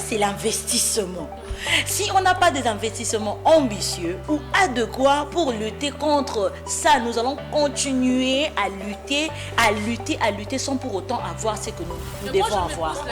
c'est l'investissement. Si on n'a pas des investissements ambitieux ou adéquats pour lutter contre ça, nous allons continuer à lutter sans pour autant avoir ce que nous devons avoir.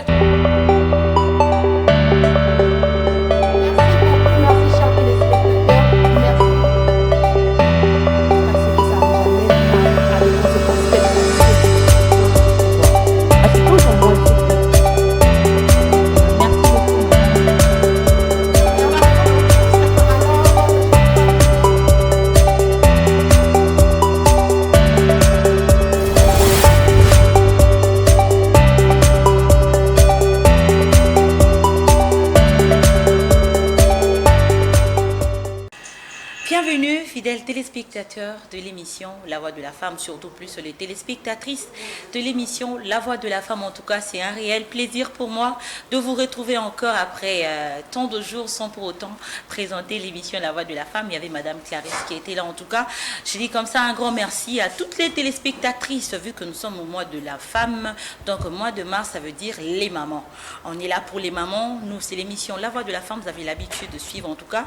Fidèles téléspectateurs de l'émission La Voix de la Femme, surtout plus les téléspectatrices de l'émission La Voix de la Femme. En tout cas, c'est un réel plaisir pour moi de vous retrouver encore après tant de jours sans pour autant présenter l'émission La Voix de la Femme. Il y avait Madame Clarisse qui était là. En tout cas, je dis comme ça un grand merci à toutes les téléspectatrices, vu que nous sommes au mois de la femme. Donc, mois de mars, ça veut dire les mamans. On est là pour les mamans. Nous, c'est l'émission La Voix de la Femme. Vous avez l'habitude de suivre, en tout cas.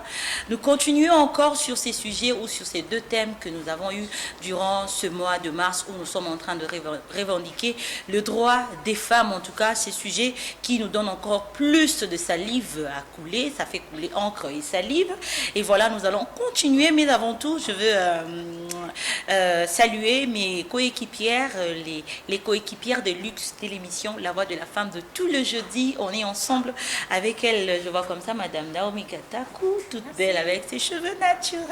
Nous continuons encore sur ces sujets ou sur ces deux thèmes que nous avons eus durant ce mois de mars où nous sommes en train de revendiquer le droit des femmes. En tout cas, ces sujets qui nous donnent encore plus de salive à couler. Ça fait couler encre et salive. Et voilà, nous allons continuer. Mais avant tout, je veux saluer mes coéquipières, les coéquipières de luxe de l'émission La Voix de la Femme de tout le jeudi. On est ensemble avec elle. Je vois comme ça Madame Naomi Kataku, toute belle avec ses cheveux naturels.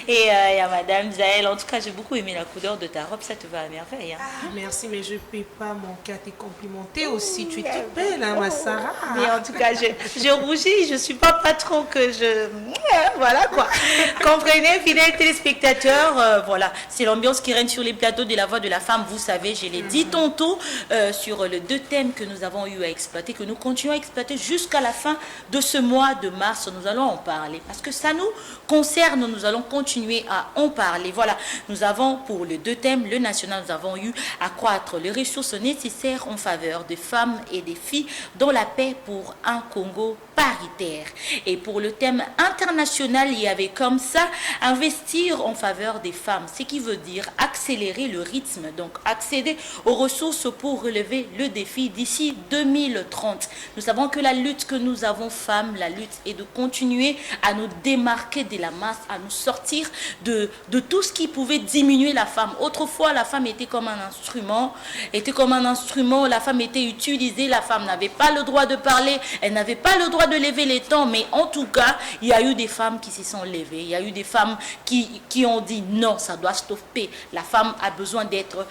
Et il y a Madame Zaël. En tout cas, j'ai beaucoup aimé la couleur de ta robe. Ça te va à merveille. Hein? Ah, merci, mais je ne peux pas manquer à te complimenter aussi. Tu es toute belle, hein, ma Sarah. Mais en tout cas, je rougis. Je ne suis pas patron que je... Voilà quoi. Comprenez, fidèles téléspectateurs. Voilà, c'est l'ambiance qui règne sur les plateaux de La Voix de la Femme. Vous savez, je l'ai dit tantôt sur les deux thèmes que nous avons eu à exploiter, que nous continuons à exploiter jusqu'à la fin de ce mois de mars. Nous allons en parler parce que ça nous concerne. Nous allons continuer à en parler. Voilà, nous avons pour les deux thèmes, le national, nous avons eu accroître les ressources nécessaires en faveur des femmes et des filles dans la paix pour un Congo paritaire. Et pour le thème international, il y avait comme ça investir en faveur des femmes, ce qui veut dire accélérer le rythme, donc accéder aux ressources pour relever le défi d'ici 2030. Nous savons que la lutte que nous avons femmes, la lutte est de continuer à nous démarquer de la masse, à nous sortir de tout ce qui pouvait diminuer la femme. Autrefois, la femme était comme un instrument, la femme était utilisée, la femme n'avait pas le droit de parler, elle n'avait pas le droit de lever les temps, mais en tout cas, il y a eu des femmes qui se sont levées, il y a eu des femmes qui ont dit non, ça doit stopper. La femme a besoin d'être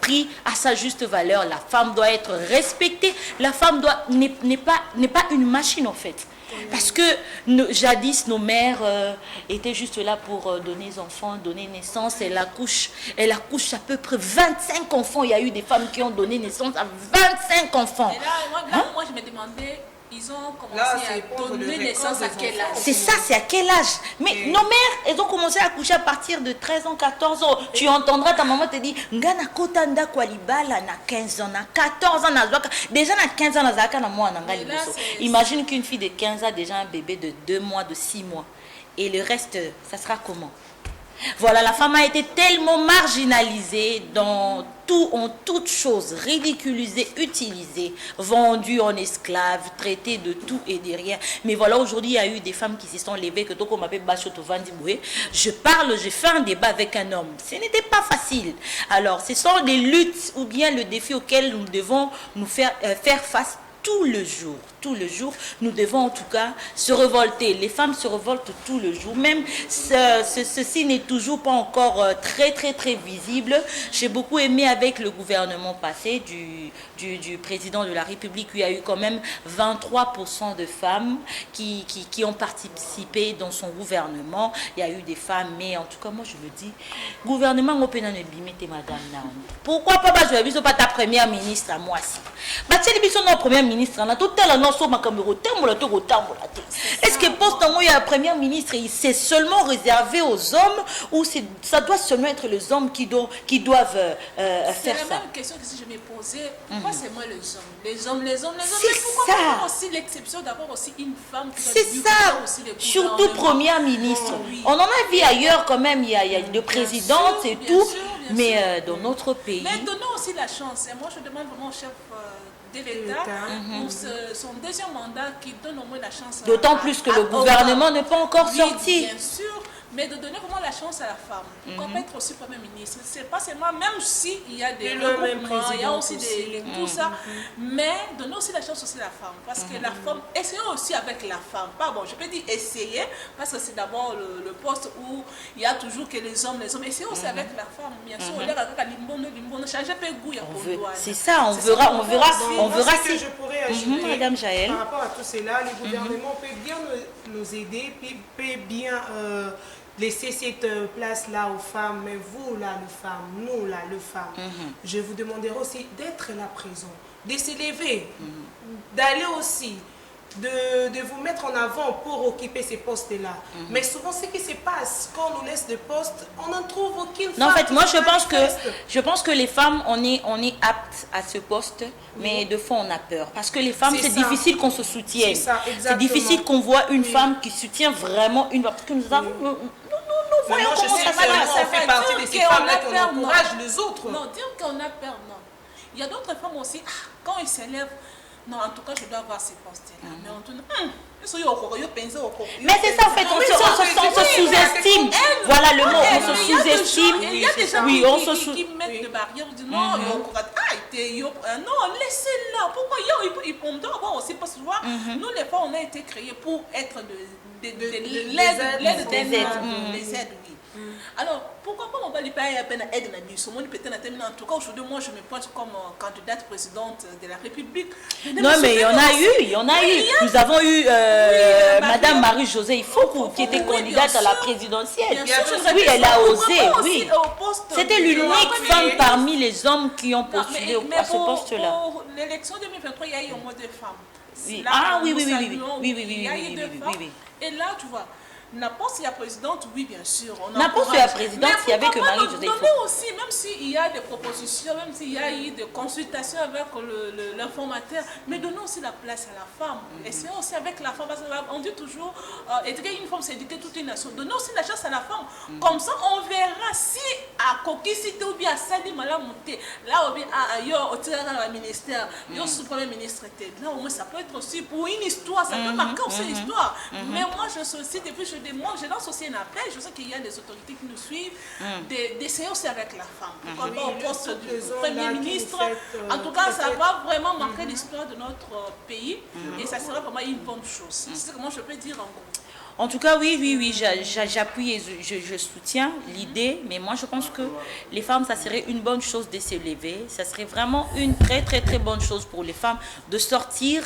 prise à sa juste valeur, la femme doit être respectée, la femme n'est pas une machine en fait. Parce que jadis, nos mères étaient juste là pour donner des enfants, donner naissance. Elle accouche à peu près 25 enfants. Il y a eu des femmes qui ont donné naissance à 25 enfants. Et là, moi, je me demandais, ils ont commencé à donner naissance à quel âge? C'est ça, c'est à quel âge? Mais nos mères, elles ont commencé à accoucher à partir de 13 ans, 14 ans. Tu entendras ta maman te dire, Ngana Kotanda Kwalibala na 15 ans, na 14 ans, déjà na 15 ans, na zaka na moi, imagine qu'une fille de 15 ans a déjà un bébé de 2 mois, de 6 mois. Et le reste, ça sera comment? Voilà, la femme a été tellement marginalisée en toutes choses, ridiculisée, utilisée, vendue en esclave, traitée de tout et de rien. Mais voilà, aujourd'hui, il y a eu des femmes qui se sont levées, que on m'appelle Bachoto Vandiboué. Je fais un débat avec un homme. Ce n'était pas facile. Alors, ce sont des luttes ou bien le défi auquel nous devons nous faire face tout le jour. Tout le jour, nous devons en tout cas se révolter. Les femmes se révoltent tout le jour. Même ceci n'est toujours pas encore très visible. J'ai beaucoup aimé avec le gouvernement passé du président de la République. Il y a eu quand même 23% de femmes qui ont participé dans son gouvernement. Il y a eu des femmes, mais en tout cas, moi je me dis, gouvernement, madame Naomi. Pourquoi pas, je ne pas ta première ministre à moi aussi. Bah, tu sais, non, première ministre. ministre est-ce que poste en la première ministre c'est seulement réservé aux hommes ou ça doit seulement être les hommes qui doivent faire ça? C'est la même question que si je me posais. Pourquoi c'est moi les hommes? Mais pourquoi pas aussi l'exception d'avoir aussi une femme qui c'est ça, surtout première ministre. On en a vu ailleurs quand même, il y a une présidente et tout, mais dans notre pays. Mais donnons aussi la chance. Et moi, je demande vraiment au chef de l'État pour son deuxième mandat qui donne au moins la chance. D'autant plus que le gouvernement n'est pas encore sorti. Bien sûr. Mais de donner vraiment la chance à la femme. Qu'on peut être aussi Premier ministre. C'est pas seulement, même s'il y a des regroupements, il y a aussi tout ça. Mais donner aussi la chance aussi à la femme. Parce que la femme, essayons aussi avec la femme. Pas bon, je peux dire essayer, parce que c'est d'abord le poste où il y a toujours que les hommes. Essayons aussi avec la femme. Bien sûr, on a changer peu goût. C'est ça, on verra si je pourrais ajouter, Madame Jaël. Par rapport à tout cela, le gouvernement peut bien nous aider, peut bien laisser cette place-là aux femmes, mais vous là, les femmes, nous là, les femmes, je vous demanderai aussi d'être là présent, de s'élever, d'aller aussi, de vous mettre en avant pour occuper ces postes-là. Mais souvent, ce qui se passe quand on nous laisse des postes, on n'en trouve aucune femme. Non, en fait, moi, je pense que les femmes, on est aptes à ce poste, mais de fois, on a peur. Parce que les femmes, c'est difficile qu'on se soutienne. C'est difficile qu'on voit une femme qui soutient vraiment une femme. Parce que nous avons... Nous voyons comment ça se passe. Ça fait partie de ces femmes-là qui encouragent les autres. Non, dire qu'on a peur, non. Il y a d'autres femmes aussi, quand ils s'élèvent, non, en tout cas, je dois avoir ces postes-là. Mais on tourne, mais c'est ça, en fait, on se sous-estime. Voilà le mot, on se sous-estime. Il y a des gens qui mettent des barrières, ils disent non, laissez-la. Pourquoi on doit avoir aussi, parce que nous, les femmes, on a été créés pour être l'aide des aides, oui. Alors, pourquoi pas on va lui payer à peine aide la nuit? En tout cas, aujourd'hui, moi, je me pointe comme candidate présidente de la République. Non, mais il y en a eu. Nous avons eu Madame Marie-Josée Ifoukou qui était candidate à la présidentielle. Oui, elle a osé, oui. C'était l'unique femme parmi les hommes qui ont postulé à ce poste-là. Pour l'élection 2023, il y a eu au moins 2 femmes. Ah oui. Et là, tu vois, n'importe si la présidente, oui, bien sûr. N'importe si la présidente, il y avait que Marie-Josée Ifoukou. Aussi, même s'il y a des propositions, même s'il y a eu des consultations avec l'informateur, mais donnons aussi la place à la femme. Essayons aussi avec la femme, parce qu'on dit toujours, éduquer une femme, c'est éduquer toute une nation. Donnons aussi la chance à la femme. Comme ça, on verra si à Kokisité ou bien à Sali Malamonté, là, ou bien ailleurs, au ministère, au sous-premier ministre, là, au moins, ça peut être aussi pour une histoire, ça peut marquer aussi l'histoire. Mais moi, je suis aussi, depuis je lance aussi un appel, je sais qu'il y a des autorités qui nous suivent, d'essayer aussi avec la femme. Pourquoi pas au poste du Premier ministre. En tout cas, ça va vraiment marquer l'histoire de notre pays et ça sera vraiment une bonne chose. C'est comment je peux dire en gros. En tout cas, oui, j'appuie et je soutiens l'idée, mais moi je pense que les femmes, ça serait une bonne chose de s'élever, ça serait vraiment une très bonne chose pour les femmes de sortir,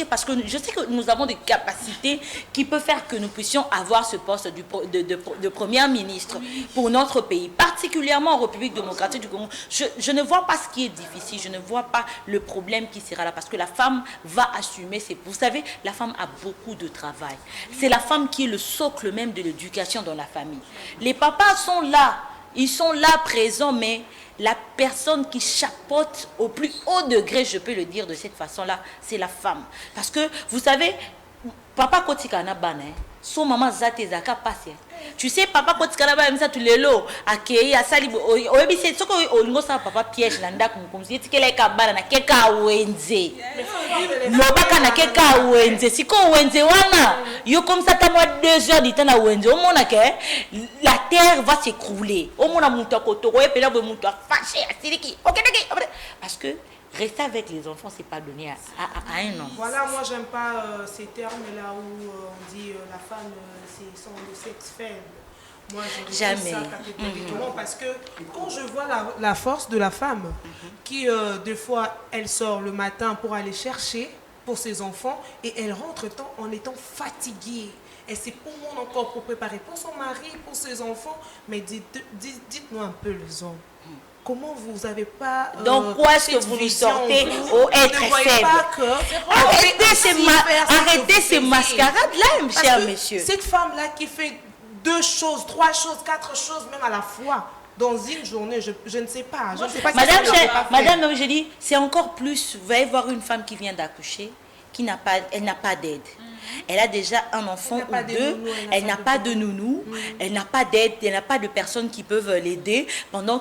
parce que je sais que nous avons des capacités qui peuvent faire que nous puissions avoir ce poste de première ministre pour notre pays, particulièrement en République démocratique du Congo. Je ne vois pas ce qui est difficile, je ne vois pas le problème qui sera là, parce que la femme va assumer vous savez, la femme a beaucoup de travail. C'est la femme qui est le socle même de l'éducation dans la famille. Les papas sont là, ils sont là présents, mais la personne qui chapeaute au plus haut degré, je peux le dire de cette façon-là, c'est la femme. Parce que, vous savez, papa kotika na bana, son maman zate zaka passe. Tu sais, papa kotika na bana, tu le lo, akei asali oyebi c'est ce que olingo sa papa piège landa comme si tikela ka bana na keka wenze. Lobaka na keka wenze, siko wenze wana, yo comme ça ta moi 2 heures du temps na wenze, au mona ke la terre va s'écrouler. Au mona muta kotoro et puis là muta fâché asiliki. OK, parce que rester avec les enfants, c'est pas donné à un homme. Voilà, moi j'aime pas ces termes-là où on dit la femme, c'est son sexe faible. Moi, je jamais. Ça catégoriquement parce que quand je vois la force de la femme, qui des fois elle sort le matin pour aller chercher pour ses enfants et elle rentre en étant fatiguée. Et c'est pour moi encore pour préparer pour son mari, pour ses enfants. Mais dites-nous un peu les hommes. comment vous n'avez pas... Donc, quoi est-ce que vous nous sortez au être faible? Arrêtez ces mascarades-là, cher monsieur. Cette femme-là qui fait 2 choses, 3 choses, 4 choses, même à la fois, dans une journée, je ne sais pas. Je ne sais pas Madame, je dis, c'est encore plus. Vous allez voir une femme qui vient d'accoucher, elle n'a pas d'aide. Elle a déjà un enfant ou 2, elle n'a pas de nounou, elle n'a pas d'aide, elle n'a pas de personnes qui peuvent l'aider pendant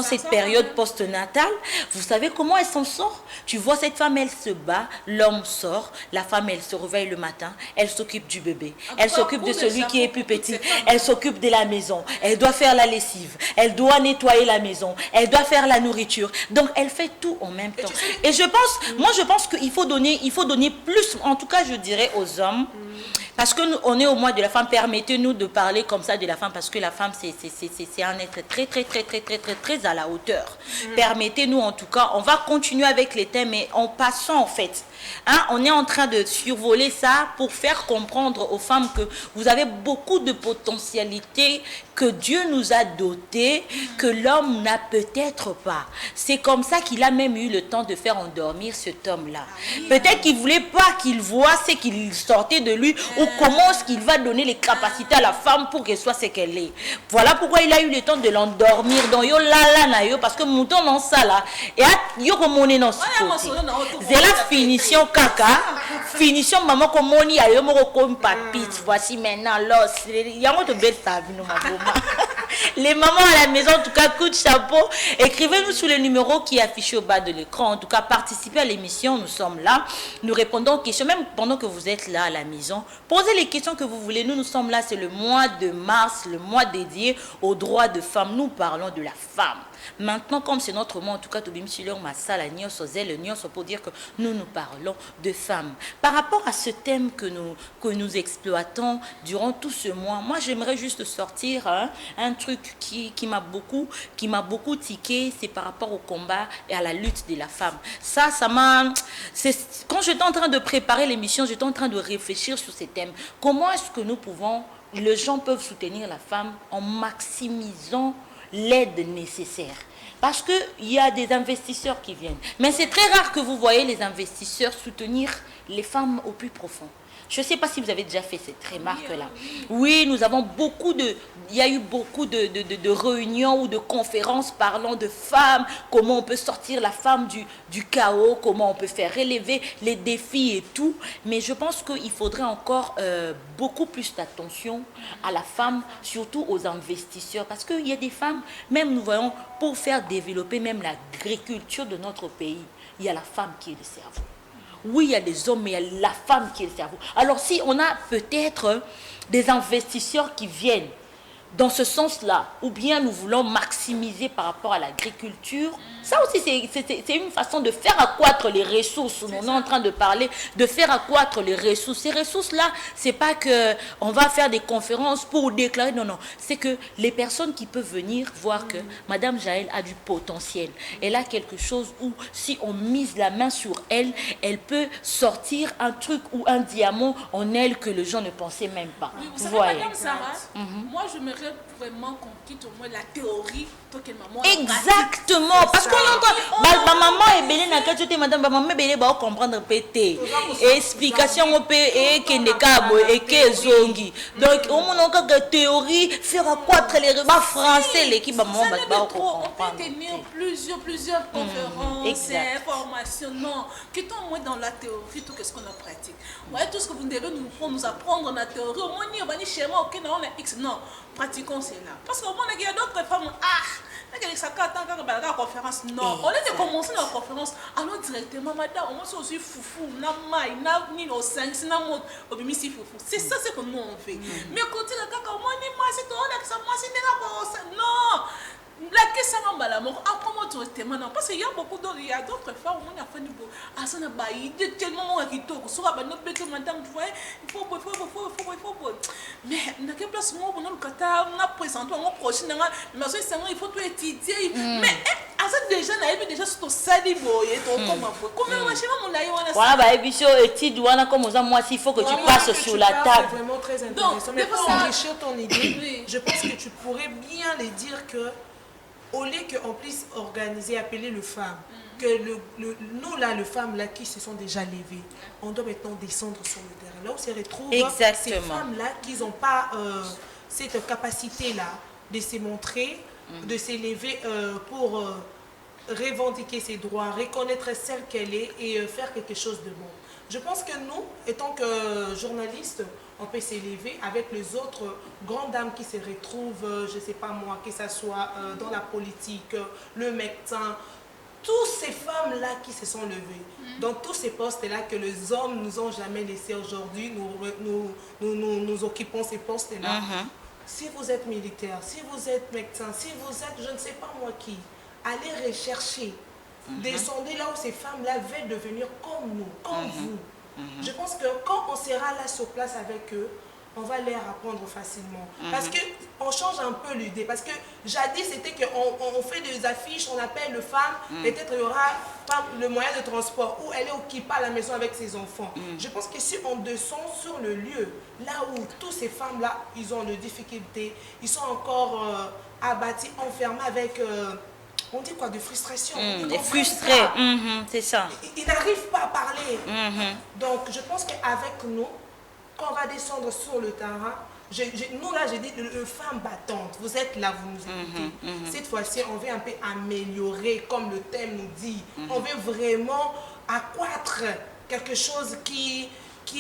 cette période postnatale. Vous savez comment elle s'en sort? Tu vois, cette femme, elle se bat, l'homme sort, la femme, elle se réveille le matin, elle s'occupe du bébé, elle s'occupe de celui qui est plus petit, elle s'occupe de la maison, elle doit faire la lessive, elle doit nettoyer la maison, elle doit faire la nourriture. Donc, elle fait tout en même temps. Et je pense qu'il faut donner plus, en tout cas, je dirais aux hommes, parce que nous, on est au mois de la femme. Permettez-nous de parler comme ça de la femme, parce que la femme c'est un être très à la hauteur. Permettez-nous, en tout cas, on va continuer avec les thèmes, mais en passant en fait, on est en train de survoler ça pour faire comprendre aux femmes que vous avez beaucoup de potentialités que Dieu nous a dotées, que l'homme n'a peut-être pas. C'est comme ça qu'il a même eu le temps de faire endormir cet homme-là. Peut-être qu'il ne voulait pas qu'il voit ce qu'il sortait de lui, ou comment est-ce qu'il va donner les capacités à la femme pour qu'elle soit ce qu'elle est. Voilà pourquoi il a eu le temps de l'endormir. Donc, yo la na yo, parce que mouton dans ça là, et yo comme dans ce côté. C'est la finition caca, finition maman comme on y a yo moko comme papite. Voici maintenant l'os. Il y a de belles tables, les mamans à la maison, en tout cas, coup de chapeau. Écrivez-nous sur le numéro qui est affiché au bas de l'écran. En tout cas, participez à l'émission. Nous sommes là. Nous répondons aux questions, même pendant que vous êtes là à la maison. Posez les questions que vous voulez. Nous sommes là. C'est le mois de mars, le mois dédié aux droits de femmes. Nous parlons de la femme. Maintenant, comme c'est notre mois, en tout cas, pour dire que nous parlons de femmes. Par rapport à ce thème que nous exploitons durant tout ce mois, moi, j'aimerais juste sortir un truc qui m'a beaucoup tiqué, c'est par rapport au combat et à la lutte de la femme. Ça m'a... Quand j'étais en train de préparer l'émission, j'étais en train de réfléchir sur ces thèmes. Comment est-ce que les gens peuvent soutenir la femme en maximisant l'aide nécessaire? Parce qu'il y a des investisseurs qui viennent. Mais c'est très rare que vous voyez les investisseurs soutenir les femmes au plus profond. Je ne sais pas si vous avez déjà fait cette remarque-là. Oui, nous avons il y a eu beaucoup de réunions ou de conférences parlant de femmes, comment on peut sortir la femme du chaos, comment on peut faire relever les défis et tout. Mais je pense qu'il faudrait encore beaucoup plus d'attention à la femme, surtout aux investisseurs. Parce qu'il y a des femmes, même nous voyons, pour faire développer même l'agriculture de notre pays, il y a la femme qui est le cerveau. Oui, il y a des hommes, mais il y a la femme qui est le cerveau. Alors, si on a peut-être des investisseurs qui viennent dans ce sens-là, ou bien nous voulons maximiser par rapport à l'agriculture, ça aussi c'est une façon de faire accroître les ressources. On est en train de parler de faire accroître les ressources. Ces ressources-là, c'est pas qu'on va faire des conférences pour déclarer, non, c'est que les personnes qui peuvent venir voir que Madame Jaël a du potentiel. Elle a quelque chose où si on mise la main sur elle, elle peut sortir un truc ou un diamant en elle que les gens ne pensaient même pas. Oui, vous savez, Madame Sarah, moi je me vraiment qu'on quitte au moins la théorie. Exactement, parce qu'on entend ma maman est belle na kachote madame ma maman belle ba comprendre pété explication on peut et kendekabo et kezongi donc on montre que théorie faire accroître les rebats français l'équipe maman ba comprendre. On peut tenir plusieurs conférences, formations, non, quittons au moins dans la théorie tout ce qu'on a pratique. Ouais, tout ce que vous devez nous apprendre dans la théorie, au moins on va dire schéma OK on a X, non, pratiquons cela. Parce qu'au moins il y a d'autres femmes conférence. Non, au lieu de commencer la conférence, allons directement, madame, on va aussi foufou, ni au 5, c'est ça ce que nous on fait. Mais quand il a non, la question est là, parce qu'il y a beaucoup d'autres, il y a d'autres femmes où on a fait du tellement qui madame, il faut. Mais dans quelle place on a présenté, on a prochain, il faut tout étudier. Mais déjà, on a déjà sur sali boy, comment voilà, étude, moi, il faut que tu passes sur la table. C'est vraiment très intéressant. Mais pour enrichir ton idée, je pense que tu pourrais bien les dire que au lieu qu'on puisse organiser, appeler les femmes, que nous là, les femmes là qui se sont déjà levées, on doit maintenant descendre sur le terrain. Là où se retrouvent ces femmes là qui n'ont pas cette capacité là de se montrer, de s'élever pour revendiquer ses droits, reconnaître celle qu'elle est et faire quelque chose de bon. Je pense que nous, étant que journalistes, on peut s'élever avec les autres grandes dames qui se retrouvent, je ne sais pas moi, que ce soit dans la politique, le médecin, toutes ces femmes-là qui se sont levées, dans tous ces postes-là que les hommes nous ont jamais laissés aujourd'hui, nous occupons ces postes-là. Si vous êtes militaire, si vous êtes médecin, si vous êtes je ne sais pas moi qui, allez rechercher, descendez là où ces femmes-là veulent devenir comme nous, comme vous. Je pense que quand on sera là sur place avec eux, on va les apprendre facilement. Parce qu'on change un peu l'idée. Parce que jadis, c'était qu'on fait des affiches, on appelle les femmes, peut-être il y aura pas le moyen de transport, ou elle est occupée à la maison avec ses enfants. Je pense que si on descend sur le lieu, là où toutes ces femmes-là, ils ont des difficultés, ils sont encore abattus, enfermés avec... on dit quoi, de frustration. Des frustrés, c'est ça. Ils n'arrivent pas à parler. Donc, je pense qu'avec nous, quand on va descendre sur le terrain, nous là, j'ai dit, femmes battantes, vous êtes là, vous nous écoutez. Cette fois-ci, on veut un peu améliorer, comme le thème nous dit. On veut vraiment accroître quelque chose qui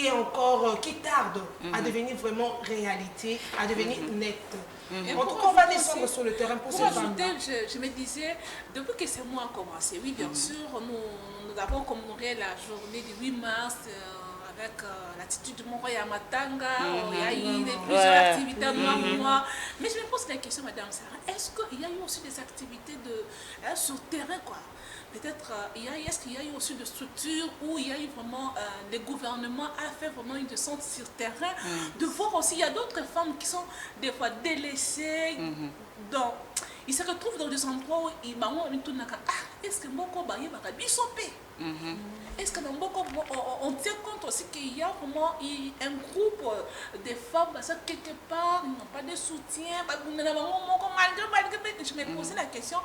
est encore, qui tarde à devenir vraiment réalité, à devenir nette. En tout cas, on va descendre sur le terrain pour ces femmes-là. Je me disais, depuis que ce mois a commencé, oui, bien sûr, nous avons commémoré la journée du 8 mars avec l'attitude de Moroya Yamatanga, il y a eu plusieurs activités dans le mois. Mais je me pose la question, Madame Sarah, est-ce qu'il y a eu aussi des activités sur le terrain, quoi? Peut-être, est-ce qu'il y a eu aussi des structures où il y a eu vraiment, le gouvernement a fait vraiment une descente sur le terrain, de voir aussi, il y a d'autres femmes qui sont des fois délaissées, ils se retrouvent dans des endroits où ils disent, est-ce que beaucoup est-ce que on tient compte aussi qu'il y a vraiment un groupe de femmes parce que quelque part ils n'ont pas de soutien, je me posais la question,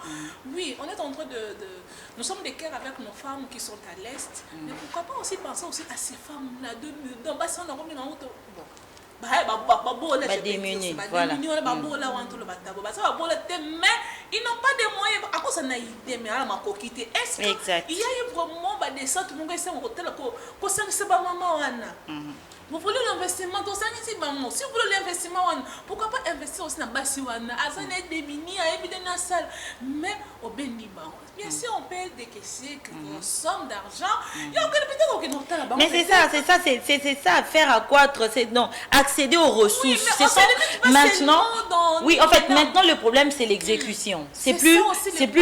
oui, on est en train nous sommes des cœurs avec nos femmes qui sont à l'Est, mais pourquoi pas aussi penser aussi à ces femmes-là dans bassin démunis, voilà. Mais ils n'ont pas de moyens à cause de l'idée, mais à ma coquille. Est-ce qu'il y a eu vraiment des centres qui sont en hôtel qui sont maman? Vous voulez l'investissement, si vous voulez l'investissement, pourquoi pas investir aussi dans Bassiwana, à Démini, à Ebidena Salle, mais au Béniban. Bien sûr, on paye des caisses, une somme d'argent, il y a peut-être mais c'est ça, faire accroître, accéder aux ressources. Oui, maintenant, oui, en fait, maintenant le problème c'est l'exécution. C'est plus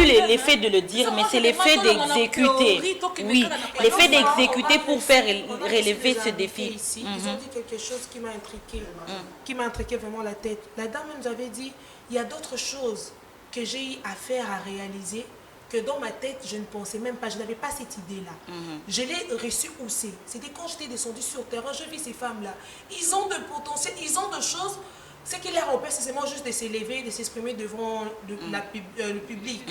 l'effet de le dire, mais c'est l'effet d'exécuter. Oui, l'effet d'exécuter pour faire relever ce défi. Ils ont dit quelque chose qui m'a intrigué, qui m'a intrigué vraiment la tête. La dame nous avait dit, il y a d'autres choses que j'ai eu à faire, à réaliser, que dans ma tête, je ne pensais même pas, je n'avais pas cette idée-là. Je l'ai reçue où c'est. C'était quand j'étais descendue sur le terrain, je vis ces femmes-là. Ils ont de potentiel, ils ont de choses. Ce qui leur empêche, c'est seulement juste de s'élever, de s'exprimer devant le public.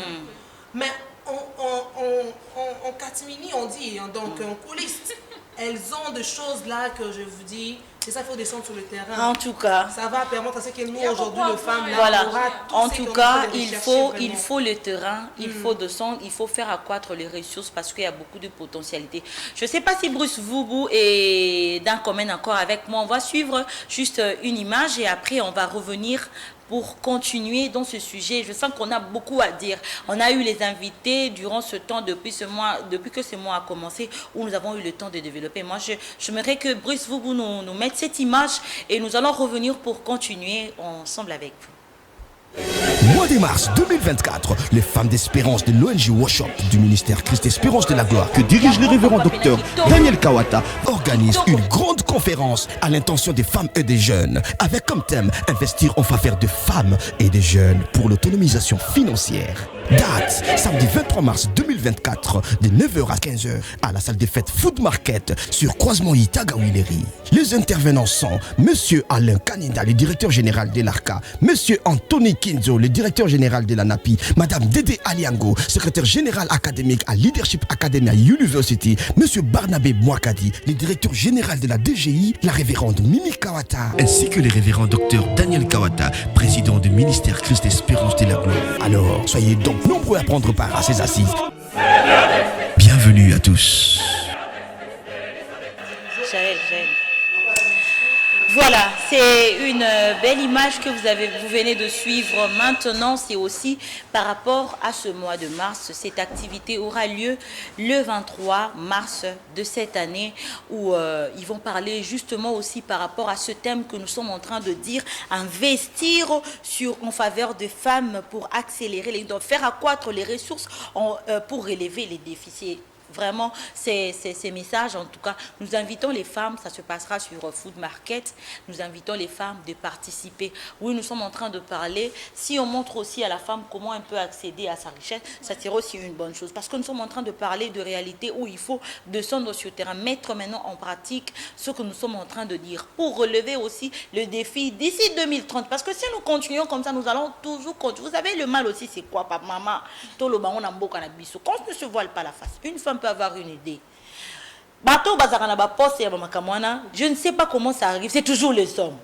Mais en catimini, on dit, donc en coulisses, elles ont des choses là que je vous dis, c'est ça, il faut descendre sur le terrain. En tout cas, ça va permettre à ce que nous, aujourd'hui, les femmes, voilà. En tout cas, il faut le terrain, il faut descendre, il faut faire accroître les ressources parce qu'il y a beaucoup de potentialités. Je ne sais pas si Bruce Vubu est d'un commun accord avec moi. On va suivre juste une image et après, on va revenir pour continuer dans ce sujet. Je sens qu'on a beaucoup à dire. On a eu les invités durant ce temps, depuis que ce mois a commencé, où nous avons eu le temps de développer. Moi, j'aimerais que Bruce Vubu nous mette cette image et nous allons revenir pour continuer ensemble avec vous. Mois de mars 2024, les femmes d'espérance de l'ONG Workshop du ministère Christ Espérance de la Gloire que dirige le révérend docteur Daniel Kawata organise une grande conférence à l'intention des femmes et des jeunes avec comme thème investir en faveur de femmes et des jeunes pour l'autonomisation financière. Date, samedi 23 mars 2024, de 9h à 15h, à la salle des fêtes Food Market, sur Croisement Itagawilleri. Les intervenants sont Monsieur Alain Kaninda, le directeur général de l'ARCA, Monsieur Anthony Kinzo, le directeur général de la NAPI, Madame Dédé Aliango, secrétaire général académique à Leadership Academia University, Monsieur Barnabé Mouakadi, le directeur général de la DGI, la révérende Mimi Kawata, ainsi que le révérend docteur Daniel Kawata, président du ministère Christ Espérance de la Gloire. Alors, soyez donc nombreux à prendre part à ces assises. Bienvenue à tous. Jaël. Voilà, c'est une belle image que vous venez de suivre maintenant. C'est aussi par rapport à ce mois de mars. Cette activité aura lieu le 23 mars de cette année où ils vont parler justement aussi par rapport à ce thème que nous sommes en train de dire, investir en faveur des femmes pour accélérer, faire accroître les ressources pour relever les déficits. Vraiment, ces messages, en tout cas, nous invitons les femmes, ça se passera sur Food Market, nous invitons les femmes de participer. Oui, nous sommes en train de parler, si on montre aussi à la femme comment elle peut accéder à sa richesse, ça sera aussi une bonne chose. Parce que nous sommes en train de parler de réalité où il faut descendre sur le terrain, mettre maintenant en pratique ce que nous sommes en train de dire, pour relever aussi le défi d'ici 2030. Parce que si nous continuons comme ça, nous allons toujours continuer. Vous savez, le mal aussi, c'est quoi, papa, maman? Quand on ne se voile pas la face, une femme peut avoir une idée. Je ne sais pas comment ça arrive, c'est toujours les hommes.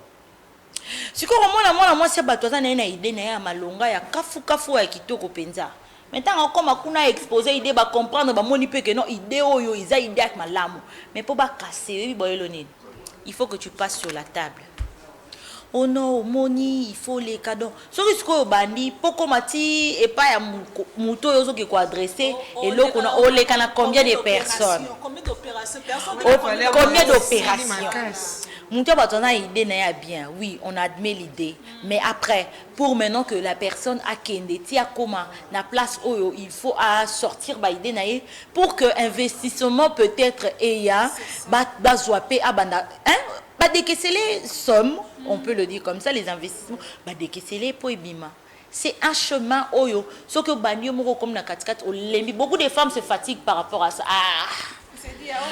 Si moi c'est bateau ça na idée na malonga ya kafu ya kitoko penza. Maintenant comme akuna exposer idée ba comprendre ba moni pe que non idée oyo iza idée ak malamu. Mais pour ba casser il faut que tu passes sur la table. Oh non, moni, il faut les cadeaux. Ce risque au bandi, pourquoi mati et pas à mouto yozo qui quoi adressé et l'eau qu'on a les cana combien de personnes? Combien d'opérations? Mouto batona idée n'a bien, oui, on admet l'idée, mais après pour maintenant que la personne a kende tia comment na place où il faut à sortir ba idée naé pour que investissement peut-être eya ba zoapé abanda hein. Bah décaisser les sommes, on peut le dire comme ça, les investissements, bah décaisser les pour bima. C'est un chemin oyo. Ce que banyo moko comme na katikat au lembi. Beaucoup de femmes se fatiguent par rapport à ça. Ah.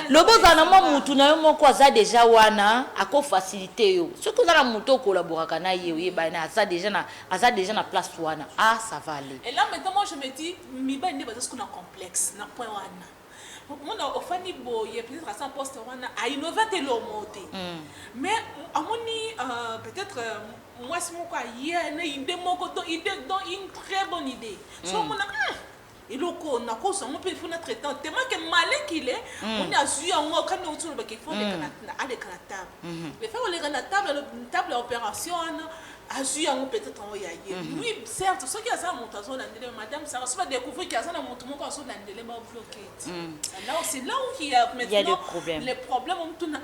Le beau zanama mutu na yo moko za déjà wana ako facilité yo. Ce que za la muto collabora kana ye ba na ça déjà na place wana. Ah ça va aller. Et là maintenant moi je me dis mi ba ne parce qu'on a complexe na point wana. Mon ofani bo il peut-être à 100 postes à innover le monté mais à mon peut-être moi c'est mon quoi hier une idée mon côté idée dans une très bonne idée so mon et le co na cause on peut faire notre temps tellement que malin qu'il est on a su en moi quand nous autour qu'il faut les table les faire les table opération Azu yango peut-être envoyé. Oui, certes, ce qui a ça montation d'andele, madame, ça va découvrir qu'il y a ça dans mon tout mon sur d'andele va bloquer. C'est là où il y a maintenant le problème. Les problèmes on tourne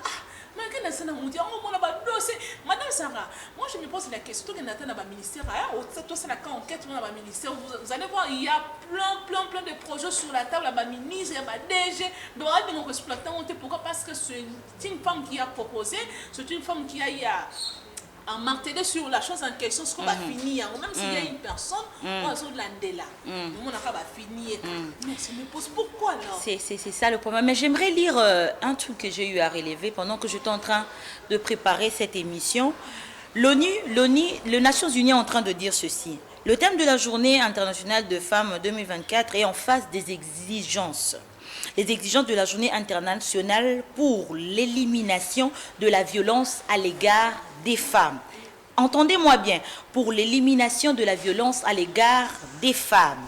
mais quand ça na mon dire on a dossier madame Sarah, moi je me pose la question que n'atteint dans le ministère toi c'est la enquête dans le ministère vous allez voir il y a plein de projets sur la table là ministre il y a DG donc on exploitant pourquoi parce que c'est une femme qui a proposé, c'est une femme qui a en marteler sur la chose en question, ce qu'on va finir. Même s'il y a une personne, on va l'andela. On va finir. Mais je me pose pourquoi alors? C'est ça le problème. Mais j'aimerais lire un truc que j'ai eu à relever pendant que j'étais en train de préparer cette émission. L'ONU, les Nations Unies est en train de dire ceci. Le thème de la journée internationale de femmes 2024 est en face des exigences. Les exigences de la journée internationale pour l'élimination de la violence à l'égard des femmes. Entendez-moi bien, pour l'élimination de la violence à l'égard des femmes.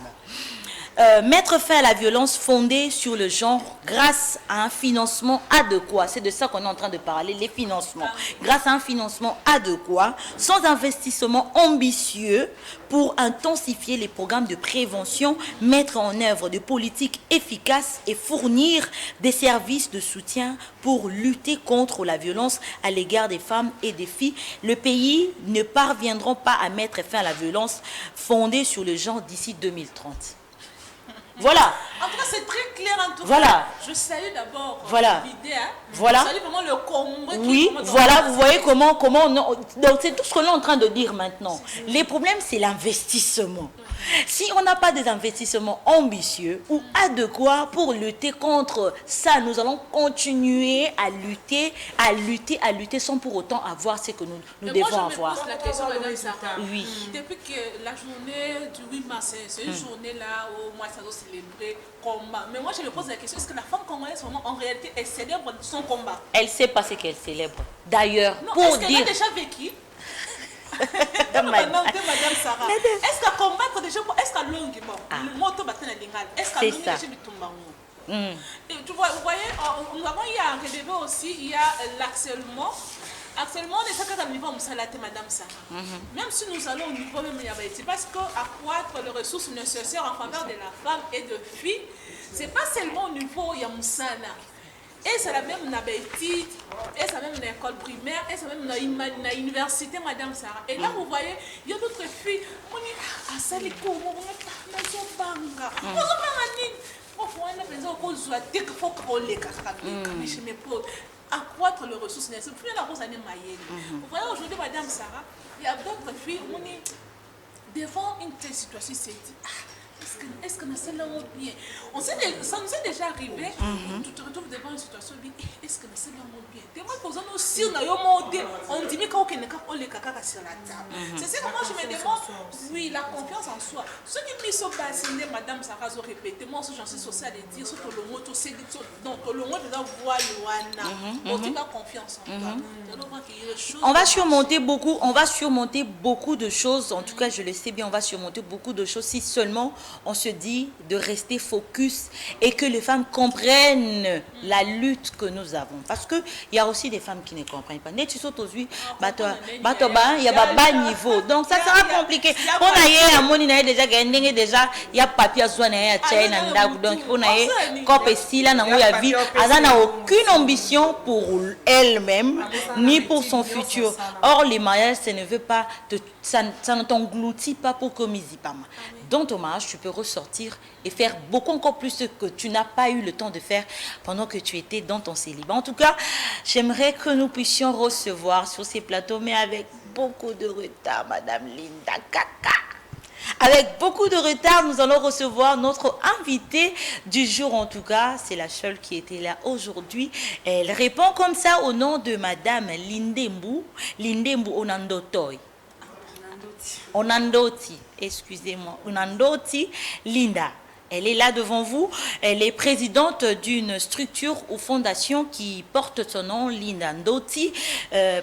Mettre fin à la violence fondée sur le genre grâce à un financement adéquat. C'est de ça qu'on est en train de parler, les financements. Grâce à un financement adéquat, sans investissement ambitieux pour intensifier les programmes de prévention, mettre en œuvre des politiques efficaces et fournir des services de soutien pour lutter contre la violence à l'égard des femmes et des filles. Le pays ne parviendront pas à mettre fin à la violence fondée sur le genre d'ici 2030. Voilà. En tout cas, c'est très clair en tout Voilà. cas. Je salue d'abord l'idée. Voilà. Je salue vraiment le combat. Oui, voilà, vous voyez comment donc c'est tout ce qu'on est en train de dire maintenant. Les problèmes, c'est l'investissement. Si on n'a pas des investissements ambitieux ou adéquats pour lutter contre ça, nous allons continuer à lutter sans pour autant avoir ce que nous devons avoir. Moi, je me pose la question, madame Sarah. Oui. Depuis que la journée du 8 mars, c'est une journée là où moi, ça doit célébrer combat. Mais moi, je me pose la question, est-ce que la femme congolaise, vraiment, en réalité, elle célèbre son combat? Elle sait pas ce qu'elle célèbre. D'ailleurs, Non, pour est-ce qu'elle dire... a déjà vécu? Madame Sarah, est-ce qu'à combattre déjà, est-ce qu'à longuement, le mot est est-ce qu'à longuement, déjà et tu vois, vous voyez, nous avons il y a aussi, il y a l'harcèlement. Actuellement, on est à niveau de madame Sarah. Même si nous allons au niveau même parce qu'accroître les ressources nécessaires en faveur de la femme et de filles, c'est pas seulement au niveau de Moussala. Et c'est la même Nabétit, et c'est même dans l'école primaire, et c'est même dans l'université, madame Sarah. Et là, vous voyez, il y a d'autres filles, on dit, ah, ça les cours, on est banga. On accroître les ressources nécessaires. Vous voyez, aujourd'hui, madame Sarah, il y a d'autres filles, on est devant une telle situation, c'est dit, est-ce que ça l'a bien? Ça nous est déjà arrivé, tu te retrouves devant une situation, est-ce que ça l'a bien? Moi, posons aussi, on dit qu'on les caca sur la table. C'est ça que moi je me demande, oui, la confiance en soi. Ceux qui me sont passés, madame Sarah, ont répété, moi aussi j'en suis social de dire, ce que le mot, donc le mot de la voix, on dit pas confiance en toi. On va surmonter beaucoup de choses, en tout cas je le sais bien, on va surmonter beaucoup de choses si seulement on se dit de rester focus et que les femmes comprennent la lutte que nous avons. Parce qu'il y a aussi des femmes qui ne comprennent pas. Il y a bas niveau. Donc ça sera compliqué. On a déjà gagné déjà, il y a papier à soigner à China. Donc on a copé ici là, elle n'a aucune ambition pour elle-même ni pour son futur. Or les mariages, ça ne veut pas, ça ne t'engloutit pas pour comme Izipama. Dans ton mariage, tu peux ressortir et faire beaucoup encore plus ce que tu n'as pas eu le temps de faire pendant que tu étais dans ton célibat. En tout cas, j'aimerais que nous puissions recevoir sur ces plateaux, mais avec beaucoup de retard, Madame Linda Kaka. Avec beaucoup de retard, nous allons recevoir notre invitée du jour. En tout cas, c'est la seule qui était là aujourd'hui. Elle répond comme ça au nom de Madame Lindembu Onandotoy. Onandoti, excusez-moi, Onandoti Linda. Elle est là devant vous. Elle est présidente d'une structure ou fondation qui porte son nom, Linda Ndoti,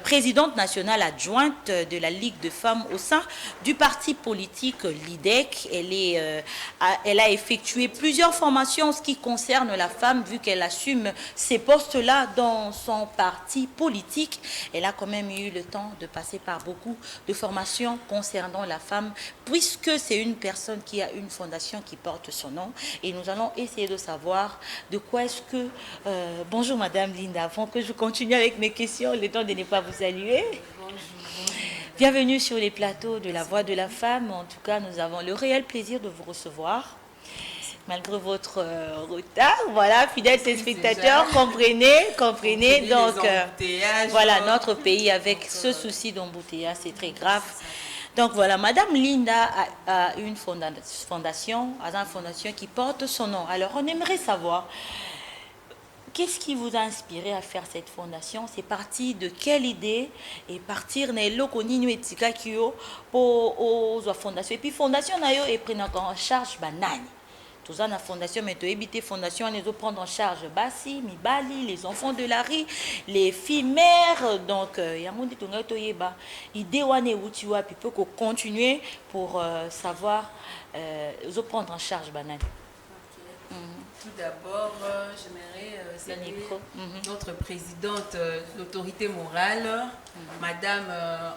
présidente nationale adjointe de la Ligue de femmes au sein du parti politique LIDEC. Elle a effectué plusieurs formations en ce qui concerne la femme, vu qu'elle assume ces postes-là dans son parti politique. Elle a quand même eu le temps de passer par beaucoup de formations concernant la femme, puisque c'est une personne qui a une fondation qui porte son nom. Et nous allons essayer de savoir de quoi est-ce que... bonjour Madame Linda, avant que je continue avec mes questions, le temps de ne pas vous saluer. Bonjour. Bienvenue sur les plateaux de La Voix de la Femme. En tout cas, nous avons le réel plaisir de vous recevoir. Malgré votre retard, voilà, fidèles téléspectateurs, comprenez. Donc, voilà, notre pays avec ce souci d'embouteillage, c'est très grave. Donc voilà, Madame Linda a une fondation qui porte son nom. Alors on aimerait savoir, qu'est-ce qui vous a inspiré à faire cette fondation? C'est parti de quelle idée? Et partir de l'Okoninu et Tikakio pour la fondation. Et puis fondation est prise en charge banane. Tout ça, la fondation, mais éviter fondation, on les prendre en charge Bassi, Mibali, les enfants de la rue, les filles mères. Donc, il y a un monde qui est idée où tu vois, puis peut continuer pour savoir prendre en charge banane. Okay. Tout d'abord, j'aimerais saluer notre présidente d'autorité morale, Madame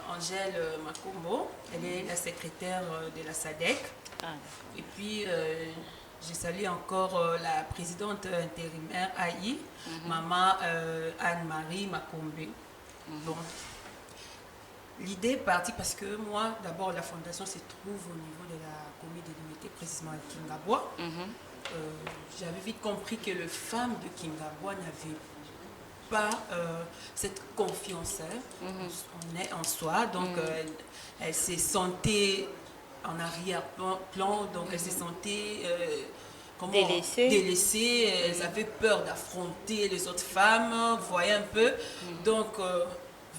Angèle Makombo. Elle est la secrétaire de la SADEC. Et puis, je salue encore la présidente intérimaire AI, Maman Anne-Marie Makombe. Bon. L'idée est partie parce que moi, d'abord, la fondation se trouve au niveau de la commune de l'unité, précisément à Kingabois. j'avais vite compris que les femmes de Kingabwa n'avaient pas cette confiance en soi. Donc, elles se sentaient en arrière-plan, donc elles se sentaient délaissées. Elles avaient peur d'affronter les autres femmes, vous voyez un peu. Donc,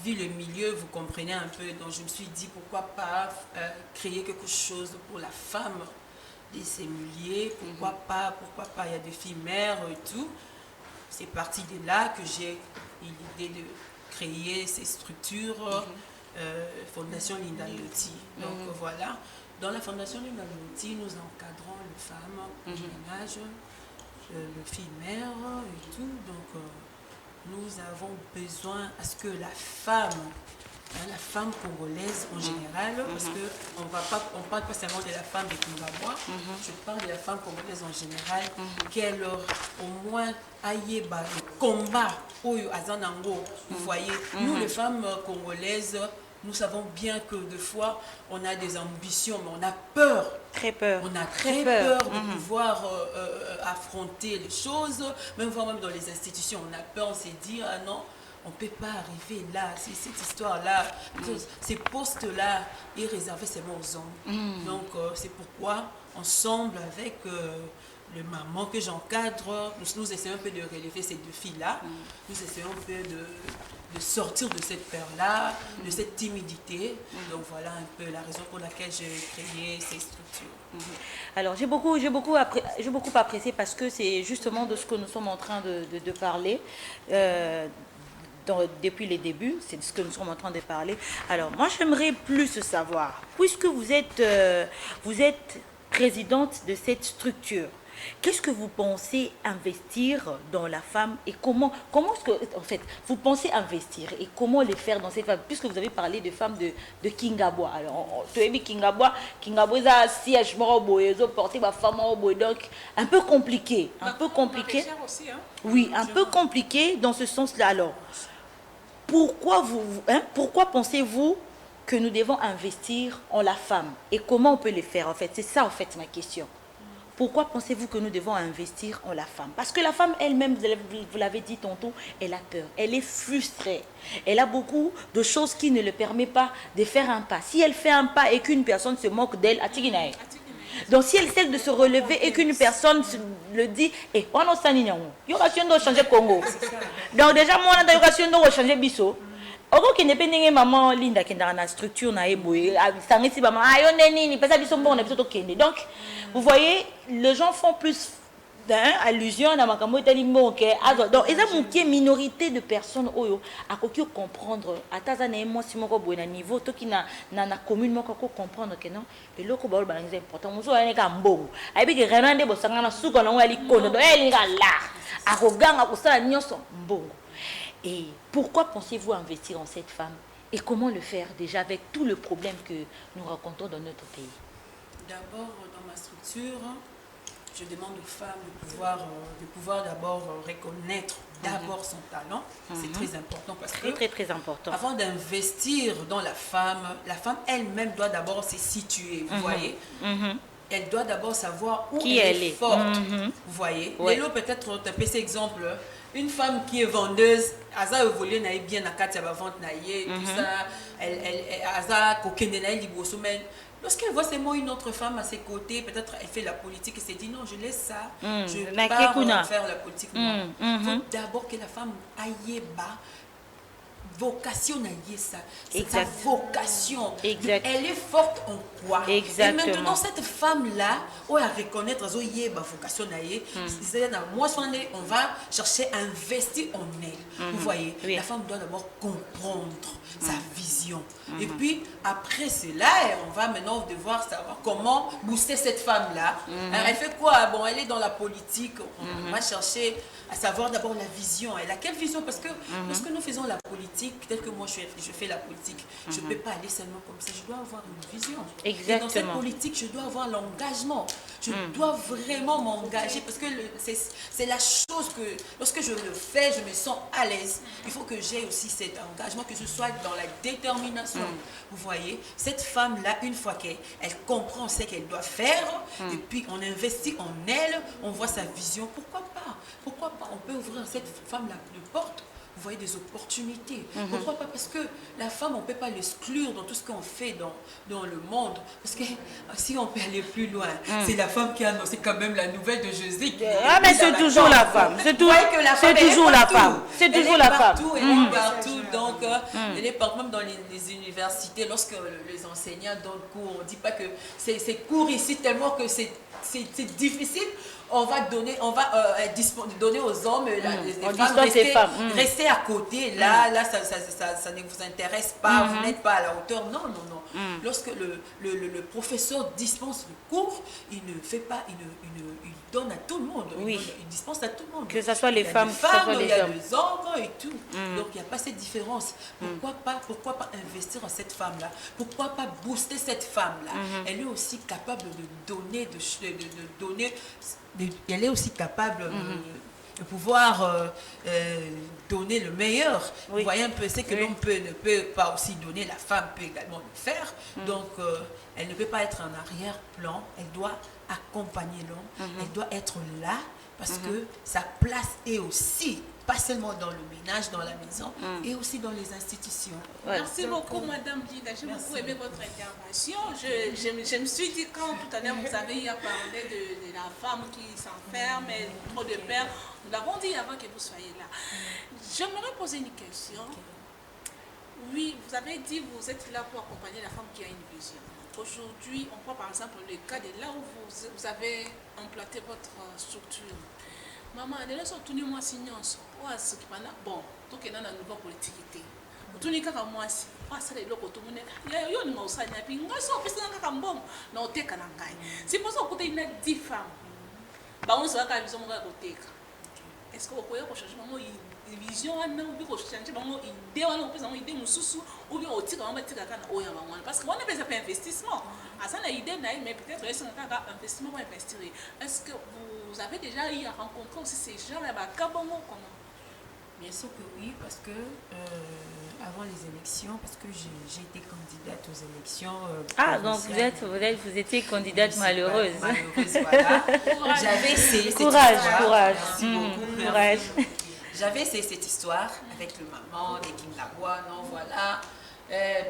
vu le milieu, vous comprenez un peu. Donc, je me suis dit, pourquoi pas créer quelque chose pour la femme de ces milieux, pourquoi pas, il y a des filles mères et tout. C'est parti de là que j'ai eu l'idée de créer ces structures, Fondation Linda Lotti. Donc voilà, dans la Fondation Linda Lotti, nous encadrons les femmes au ménage, les filles mères et tout. Donc nous avons besoin à ce que la femme congolaise en général, parce qu'on ne parle pas seulement de la femme de Kingabwa, je parle de la femme congolaise en général, qu'elle au moins aille le combat Oyo Azanango. Vous voyez, nous les femmes congolaises, nous savons bien que des fois on a des ambitions, mais on a peur. Très peur. On a très peur de pouvoir affronter les choses, même dans les institutions, on a peur, on s'est dit, ah non, on ne peut pas arriver là, cette histoire-là, ces postes-là, est réservé seulement aux hommes. Donc, c'est pourquoi, ensemble avec le maman que j'encadre, nous essayons un peu de relever ces deux filles-là. Nous essayons un peu de sortir de cette peur-là, de cette timidité. Donc, voilà un peu la raison pour laquelle j'ai créé ces structures. Alors, j'ai beaucoup apprécié parce que c'est justement de ce que nous sommes en train de parler. Depuis les débuts, c'est de ce que nous sommes en train de parler. Alors, moi, j'aimerais plus savoir, puisque vous êtes présidente de cette structure, qu'est-ce que vous pensez investir dans la femme et comment est-ce que, en fait, vous pensez investir et comment les faire dans cette femme, puisque vous avez parlé de femmes de Kingabwa. Alors, tu as vu Kingabwa est un siège mort au bois, ils ont porté ma femme au bois, donc un peu compliqué. Aussi, hein? Oui, un peu compliqué dans ce sens-là. Alors, pourquoi pensez-vous que nous devons investir en la femme et comment on peut le faire en fait? C'est ça en fait ma question. Pourquoi pensez-vous que nous devons investir en la femme? Parce que la femme elle-même, vous l'avez dit tantôt, elle a peur, elle est frustrée. Elle a beaucoup de choses qui ne le permettent pas de faire un pas. Si elle fait un pas et qu'une personne se moque d'elle, donc si elle essaie de se relever et qu'une personne le dit, on a changer Congo. Donc déjà, moi, on a changer Bisso. Oko qui n'est pas né maman Linda qui est dans la structure na eboye sangisi maman ayo neni parce que biso bon on est plutôt kende. Donc vous voyez les gens font plus allusion à makambo tali moke donc ils ont une minorité de personnes oyo akoki comprendre ataza na moi si moko boye na niveau to ki na commune moko ko comprendre que non eloko ba ba c'est important muso ane ka mbongo ayebi ke renande bo sangana suko na ngali kondo donc elle nga la akoganga kusala nyonso mbongo. Et pourquoi pensez-vous investir en cette femme? Et comment le faire déjà avec tout le problème que nous rencontrons dans notre pays? D'abord, dans ma structure, je demande aux femmes de pouvoir d'abord reconnaître d'abord son talent. C'est très important parce que très important. Avant d'investir dans la femme elle-même doit d'abord se situer, vous voyez. Elle doit d'abord savoir où elle est forte, vous voyez. Ouais. Lélo, peut-être, on peut cet exemple. Une femme qui est vendeuse, elle a évolué bien à Katia vente tout ça, elle a coquine mais lorsqu'elle voit seulement une autre femme à ses côtés, peut-être elle fait la politique et s'est dit non, je laisse ça, je pars faire la politique. Il faut d'abord que la femme aille bas. Vocation ça, sa vocation. Elle est forte en quoi? Exactement. Et maintenant cette femme-là, on va reconnaître sa vocation. Moi, on va chercher à investir en elle. Vous voyez, la femme doit d'abord comprendre sa vision. Et puis, après cela, on va maintenant devoir savoir comment booster cette femme-là. Elle fait quoi? Bon, elle est dans la politique. On va chercher à savoir d'abord la vision. Elle a quelle vision? Parce que lorsque nous faisons la politique, politique, peut-être que moi je fais la politique, je ne peux pas aller seulement comme ça, je dois avoir une vision. Exactement. Et dans cette politique, je dois avoir l'engagement, je dois vraiment m'engager parce que c'est la chose que, lorsque je le fais, je me sens à l'aise. Il faut que j'ai aussi cet engagement, que je sois dans la détermination. Vous voyez, cette femme-là, une fois qu'elle comprend ce qu'elle doit faire, et puis on investit en elle, on voit sa vision, pourquoi pas? Pourquoi pas? On peut ouvrir à cette femme-là de porte, vous voyez, des opportunités. Pourquoi pas? Parce que la femme, on ne peut pas l'exclure dans tout ce qu'on fait dans le monde. Parce que si on peut aller plus loin, c'est la femme qui a annoncé quand même la nouvelle de Jésus. Ah, mais c'est toujours la femme. C'est toujours la femme. C'est toujours la femme. Elle est partout. Donc, elle est partout, même dans les universités. Lorsque les enseignants donnent cours, on ne dit pas que c'est cours ici tellement que c'est difficile. On va donner aux hommes, les femmes, rester à côté. Là, ça ne vous intéresse pas, vous n'êtes pas à la hauteur. Non. Lorsque le professeur dispense le cours, il ne fait pas, il donne à tout le monde. Il dispense à tout le monde. Que ce soit les femmes, que ce soit les hommes. Il y a les hommes et tout. Donc, il n'y a pas cette différence. Pourquoi pas investir en cette femme-là? Pourquoi pas booster cette femme-là? Elle est aussi capable de donner, elle est aussi capable de pouvoir donner le meilleur. Vous voyez un peu, c'est que l'homme ne peut pas aussi donner, la femme peut également le faire. Donc, elle ne peut pas être en arrière-plan, elle doit accompagner l'homme, elle doit être là parce que sa place est aussi, pas seulement dans le ménage, dans la maison, et aussi dans les institutions. Merci beaucoup, Madame Lida. J'ai beaucoup aimé votre intervention. Je me suis dit, quand tout à l'heure vous avez parlé de la femme qui s'enferme, trop de peur, nous l'avons dit avant que vous soyez là. J'aimerais poser une question. Oui, vous avez dit que vous êtes là pour accompagner la femme qui a une vision. Aujourd'hui, on prend par exemple le cas de là où vous avez implanté votre structure. Maman, elle est surtout moi signant. Bon, tout est dans la nouvelle politique. Tout n'est qu'à moi si. Ça les locaux tout le monde. Il y a une mauvaise idée. Puis moi, ça peut être un bon. Non, t'es qu'un gars. Si pour ça, on peut une 10 femmes. Bah, on sera qu'à vision mon côté. Est-ce que vous pouvez changer maman vision ou bien changer maman idée ou bien on idée mususu ou bien on tire on va tirer quand on y a maman parce qu'on a besoin d'investissement. À ça l'idée mais peut-être c'est un investissement pour investir. Est-ce que vous avez déjà eu à rencontrer aussi ces gens-là comment? Bien sûr que oui, parce que avant les élections, parce que j'ai été candidate aux élections. Donc vous étiez candidate malheureuse. Malheureuse, voilà. J'avais essayé cette histoire. Merci beaucoup. Courage. J'avais essayé cette histoire avec le maman, des Kingawa, non, voilà.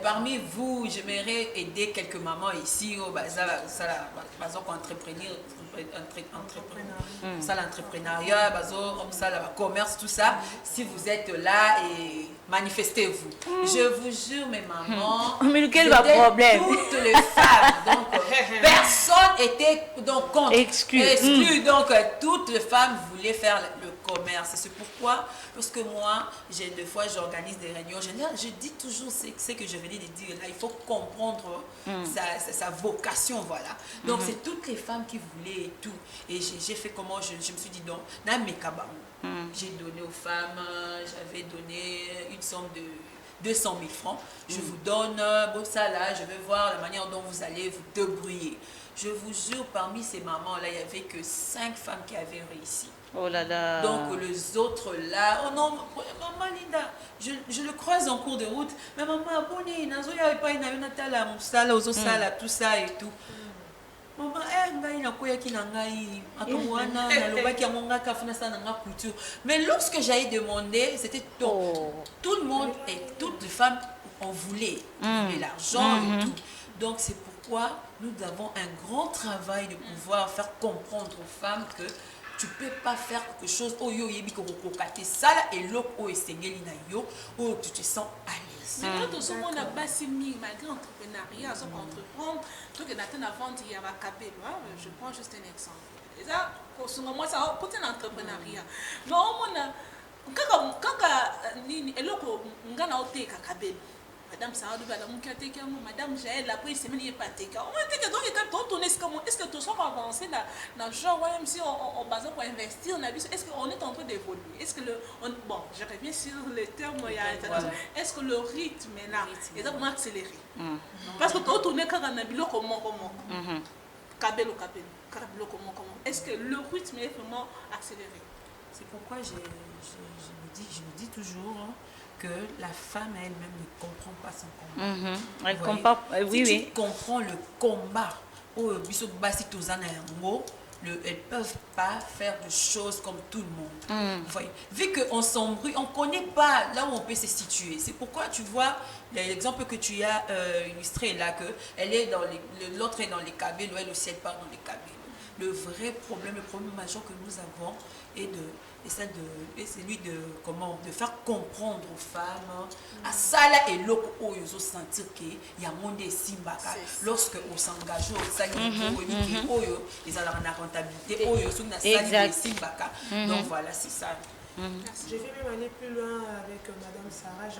Parmi vous, j'aimerais aider quelques mamans ici au bazar, l'entrepreneuriat, le commerce, tout ça. Si vous êtes là, et manifestez-vous. Je vous jure, mes mamans, mais quel va problème? Toutes les femmes, donc personne était donc contre, exclu. Donc toutes les femmes voulaient faire le commerce. C'est pourquoi, parce que moi, des fois, j'organise des réunions. Je dis toujours ce que je venais de dire. Là, il faut comprendre sa vocation, voilà. Donc, c'est toutes les femmes qui voulaient et tout. Et j'ai fait comment je me suis dit, donc, j'ai donné aux femmes, j'avais donné une somme de 200 000 francs. Je vous donne, bon, ça là, je vais voir la manière dont vous allez vous débrouiller. Je vous jure, parmi ces mamans-là, il n'y avait que 5 femmes qui avaient réussi. Oh là là. Donc les autres là, oh non, maman Linda, je le croise en cours de route. Mais maman, abonnez, tout ça et tout. Maman, mais lorsque j'avais demandé, c'était tout le monde et toutes les femmes, on voulait l'argent et tout. Donc c'est pourquoi nous avons un grand travail de pouvoir faire comprendre aux femmes que tu ne peux pas faire quelque chose et tu te sens à l'aise. Mais quand on a basé malgré l'entrepreneuriat, on entreprendre, tout est dans vente, il y a un cabé. Je prends juste un exemple. Et ça, moi, ça peut être un entrepreneuriat. Mais au moins, quand on a un cabé, Madame Sarah de Madame Kateka, Madame Jaël, après il s'est mis pas Teka. On m'a dit que donc il est dans ton est-ce que tout ça va avancer dans le genre, même si on base pour investir, est-ce qu'on est en train d'évoluer? Est-ce que bon, je reviens sur les termes, est-ce que le rythme est là? Et donc on a accéléré. Parce que tout tourne quand on a bilo comment. Kabelo. Est-ce que le rythme est vraiment accéléré? C'est pourquoi je me dis toujours que la femme elle-même ne comprend pas son combat. Elle comprend, si tu comprends le combat, elles ne peuvent pas faire de choses comme tout le monde. Vu qu'on s'embrouille, on ne connaît pas là où on peut se situer. C'est pourquoi tu vois l'exemple que tu as illustré là, que l'autre est dans les cabines, elle aussi elle part dans les cabines. Le vrai problème, le problème majeur que nous avons est celui de faire comprendre aux femmes à ça là et l'autre où ils ont senti qu'il y a monde de simbaka lorsque on s'engage au ça ils ont la rentabilité donc voilà c'est ça. Je vais même aller plus loin avec Madame Sarah.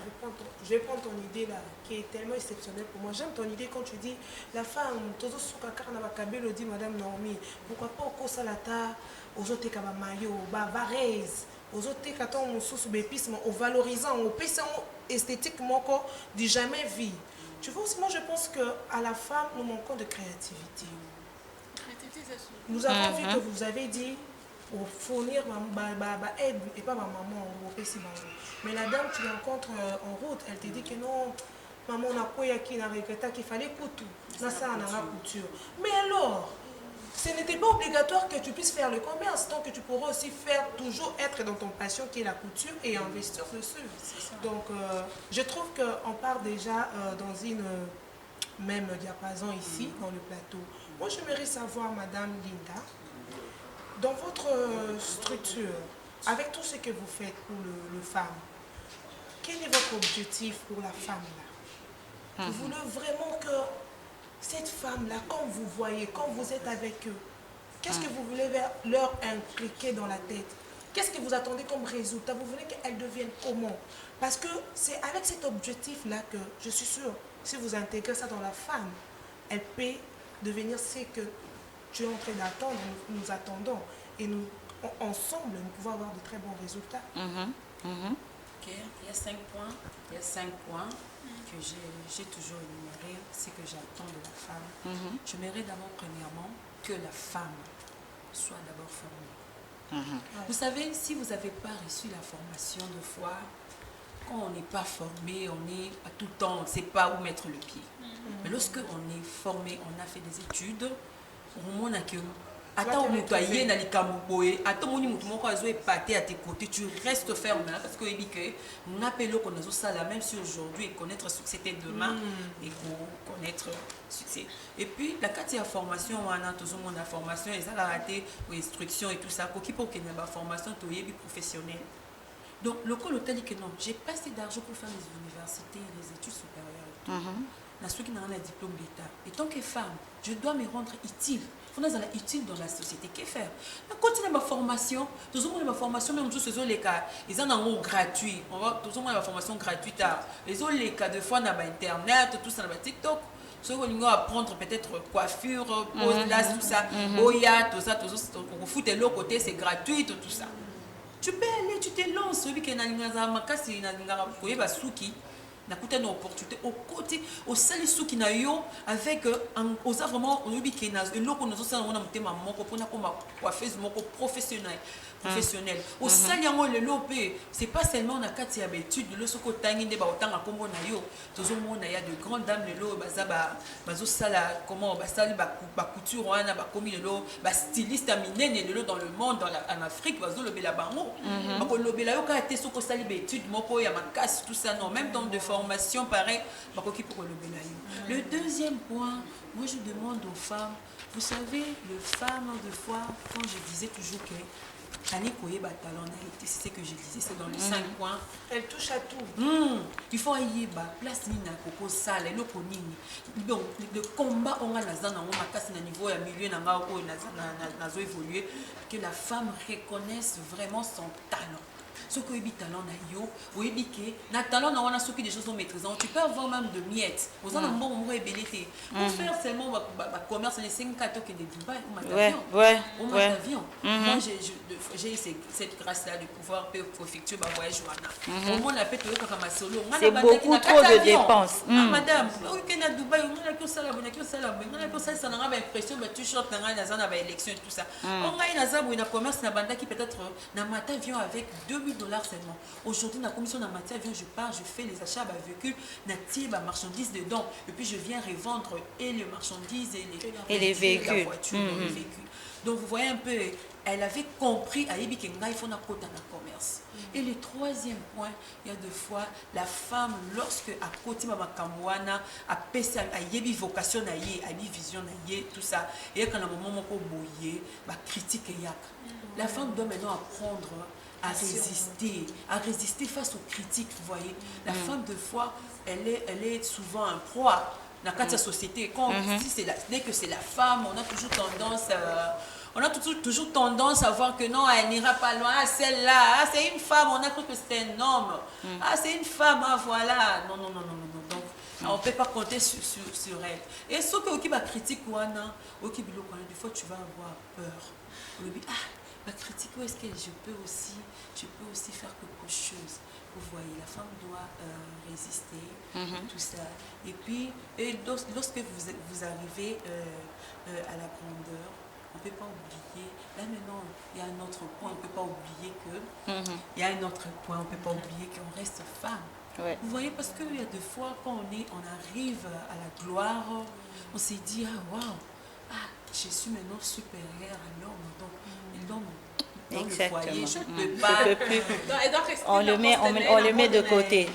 Je vais prendre ton idée là, qui est tellement exceptionnelle pour moi. J'aime ton idée quand tu dis la femme, Tozo Soukakar Nabakabelo dit Madame Naomi, pourquoi pas au Kosalata, aux autres Kabamayo, Bavarez, aux autres Katon sous bépisme, au valorisant, au PC esthétiquement, du jamais vu. Tu vois aussi, moi je pense qu'à la femme, nous manquons de créativité. Nous avons vu que vous avez dit pour fournir aide et pas ma maman au PC. Mais la dame tu rencontres en route, elle te dit que non, maman on a quoi qu'il fallait couture, ça on a couture. Mais alors, ce n'était pas obligatoire que tu puisses faire le commerce, donc tu pourras aussi toujours être dans ton passion qui est la couture et investir dessus. Donc je trouve qu'on part déjà dans une même diapason ici, dans le plateau. Moi j'aimerais savoir, Madame Linda, dans votre structure, avec tout ce que vous faites pour le femme, quel est votre objectif pour la femme là? Vous voulez vraiment que cette femme là, quand vous voyez, quand vous êtes avec eux, qu'est-ce que vous voulez leur impliquer dans la tête? Qu'est-ce que vous attendez comme résultat? Vous voulez qu'elle devienne comment? Parce que c'est avec cet objectif là que je suis sûre, si vous intégrez ça dans la femme, elle peut devenir ce que tu es en train d'attendre, nous attendons. Et nous, ensemble, nous pouvons avoir de très bons résultats. Okay. Il y a 5 points que j'ai toujours énumérés, c'est que j'attends de la femme. J'aimerais d'abord, premièrement, que la femme soit d'abord formée. Vous savez, si vous n'avez pas reçu la formation de foi, quand on n'est pas formé, on est à tout temps, on ne sait pas où mettre le pied. Mais lorsque on est formé, on a fait des études, on a que attends, à tes côtés, tu restes ferme parce que nous appelons qu'on a ça la même si aujourd'hui et connaître succès demain et connaître succès. Et puis la carte de formation, on a toujours la formation, et ça la raté, instruction et tout ça, pour qu'il y ait une formation professionnelle. Donc le hôtel dit que non, j'ai pas assez d'argent pour faire les universités et les études supérieures. Dans ceux qui n'ont pas un diplôme d'État. Et tant que femme, je dois me rendre utile. Il faut être utile dans la société. Qu'est-ce faire? Continuer ma formation. Toujours ma formation, même tous les cas, ils en ont gratuit. On va toujours ma formation gratuite. Les autres les cas de fois, on a Internet, tout ça, on a TikTok. Ceux qui vont apprendre peut-être coiffure, pose là, tout ça, Oya, tout ça, on fout de l'autre côté, c'est gratuit, tout ça. Tu peux aller, tu te lances. Celui qui est dans le n'a coûté une opportunité au côté au seul sous qui n'a eu avec aux vraiment on oublie qu'il y a un lot qu'on a aussi on a monté ma moko pour comme coiffeuse moko professionnel au seul yango le lopé c'est pas seulement on a quatre habitudes le soko tangi de ba autant à combo na yo toujours monde il y a de grandes dames le lot baza bazo sala comment ba sali ba couture wana ba commis le lot ba styliste minene le lot dans le monde en Afrique bazo le bela bango ba ko le bela yo ka te soko sali ba études moko ya makasi tout ça non même temps de formation pareil pour le deuxième point, moi je demande aux femmes, vous savez, les femmes de foi, quand je disais toujours que c'est ce que je disais, c'est dans les 5 points. Elle touche à tout. Il faut aller place nina koko sale loko nini. Donc le combat on a dans un niveau à milieu na évoluer que la femme reconnaisse vraiment son talent. Ce que tu talent na yo, na talent na wana soki des choses sont maîtrisant, tu peux avoir même de miettes. Aux gens bon on va ébéliter. Pour faire seulement commerce les 5 4 qui de Dubaï ou avion. Moi j'ai cette grâce là de pouvoir effectuer ma voyage wana. Au moins la paix solo. C'est beaucoup trop de dépenses. Madame, OK na Dubaï, on a que ça là, on a que ça là, on a que ça n'a pas impression mais tu short na na élection et tout ça. On a na zabu na commerce na banda qui peut-être na matin avion avec $2000 seulement. Aujourd'hui, dans la commission d'un matin avion, je pars, je fais les achats de véhicules, native à marchandises dedans. Et puis je viens revendre et les marchandises et les véhicules. La voiture, les véhicules. Donc vous voyez un peu, elle avait compris à Yebi Kenga, il faut na côté dans le commerce. Et le troisième point, il y a deux fois, la femme, lorsque à côté Mama Kamwana, a pensé à Yebi vocation à Yebi vision à Yebi, tout ça, et quand le moment où on boyer, critique et yak. La femme doit maintenant apprendre à résister face aux critiques, vous voyez. La femme, de fois, elle est souvent un proie dans la société. Quand dès que c'est la femme, on a toujours tendance à voir que non, elle n'ira pas loin. Ah, celle-là, c'est une femme, on a cru que c'était un homme. Ah, c'est une femme, ah, voilà. Non. Donc, on ne peut pas compter sur elle. Et ce qui va critiquer, des fois, tu vas avoir peur. La critique, est-ce que je peux aussi faire quelque chose? Vous voyez, la femme doit résister, tout ça. Et puis, lorsque vous arrivez à la grandeur, on ne peut pas oublier, là maintenant, il y a un autre point, on ne peut pas oublier il y a un autre point, on ne peut pas oublier qu'on reste femme. Ouais. Vous voyez, parce qu'il y a des fois, quand on arrive à la gloire, on s'est dit, ah, waouh, je suis maintenant supérieure à l'homme. Donc, l'homme dans le foyer, je ne peux pas. On le met de côté.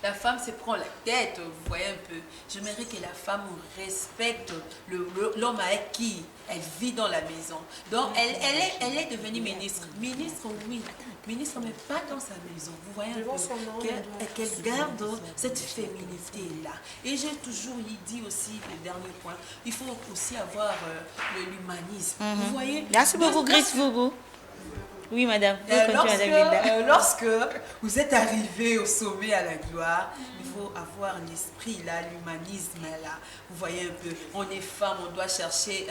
La femme se prend la tête, vous voyez un peu. J'aimerais que la femme respecte l'homme avec qui elle vit dans la maison. Donc, elle est devenue ministre. Ministre, oui. Ministre, mais pas dans sa maison. Vous voyez un peu qu'elle garde cette féminité-là. Et j'ai toujours dit aussi, le dernier point, il faut aussi avoir l'humanisme. Vous voyez? Merci beaucoup, Grace Boubou. Oui, madame. Lorsque vous êtes arrivé au sommet à la gloire, il faut avoir l'esprit là, l'humanisme là. Vous voyez un peu, on est femme, on doit chercher.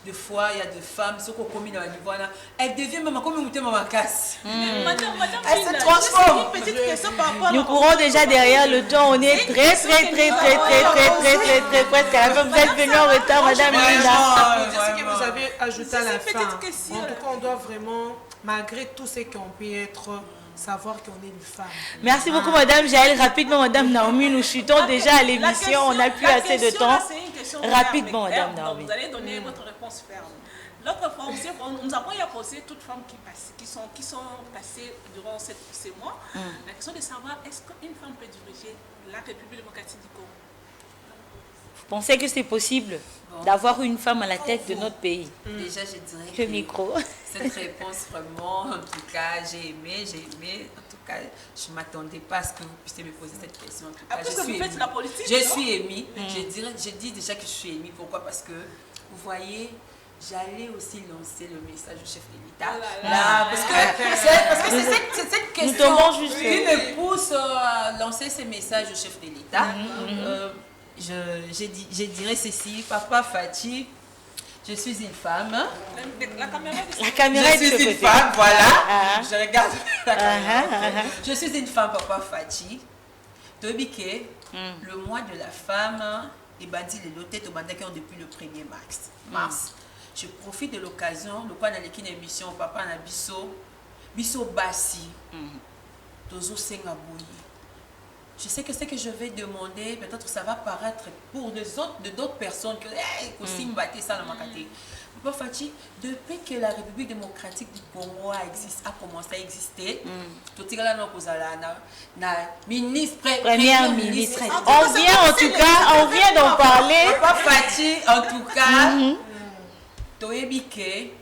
Des fois, il y a des femmes, ce qu'on commet dans la niveau là, elles deviennent même comme une maman casse. Madame, elle se transforme. Une petite question par rapport. Nous courons déjà derrière le temps. On est très, presque à la fin. Vous êtes venue en retard, madame Linda. C'est ce que vous avez ajouté à la fin. En tout cas, on doit vraiment, malgré tout ce qu'on peut être, savoir qu'on est une femme. Merci beaucoup, madame Jaël. Rapidement, madame Naomi, nous chutons déjà à l'émission. On n'a plus assez de temps. Rapidement, madame Naomi. Vous allez donner votre réponse ferme. L'autre fois, nous avons posé toutes femmes qui sont passées durant ces mois la question de savoir est-ce qu'une femme peut diriger la République démocratique du Congo? Vous pensez que c'est possible d'avoir une femme à la tête de notre pays? Déjà, je dirais le micro. Cette réponse, vraiment, en tout cas, j'ai aimé. En tout cas, je ne m'attendais pas à ce que vous puissiez me poser cette question. En tout cas, je suis émue. Je dis déjà que je suis émue. Pourquoi? Parce que, vous voyez, j'allais aussi lancer le message au chef de l'État. Parce que c'est cette question qui me pousse à lancer ce message au chef de l'État. Je dirais ceci, Papa Fati, je suis une femme. La caméra est de ce côté. Je suis une femme, voilà. Je regarde la caméra. Je suis une femme, Papa Fati. Tobike, le mois de la femme, et bandi les lotés au bandaki depuis le 1er mars. Je profite de l'occasion, le quoi dans l'équipe d'émission, Papa na biso bassi, tozo senga boyi. Je sais que ce que je vais demander, peut-être ça va paraître pour d'autres personnes que Papa Fati, depuis que la République démocratique du Congo a commencé à exister, première ministre. On vient d'en parler. Papa Fati, en tout cas, Toebike,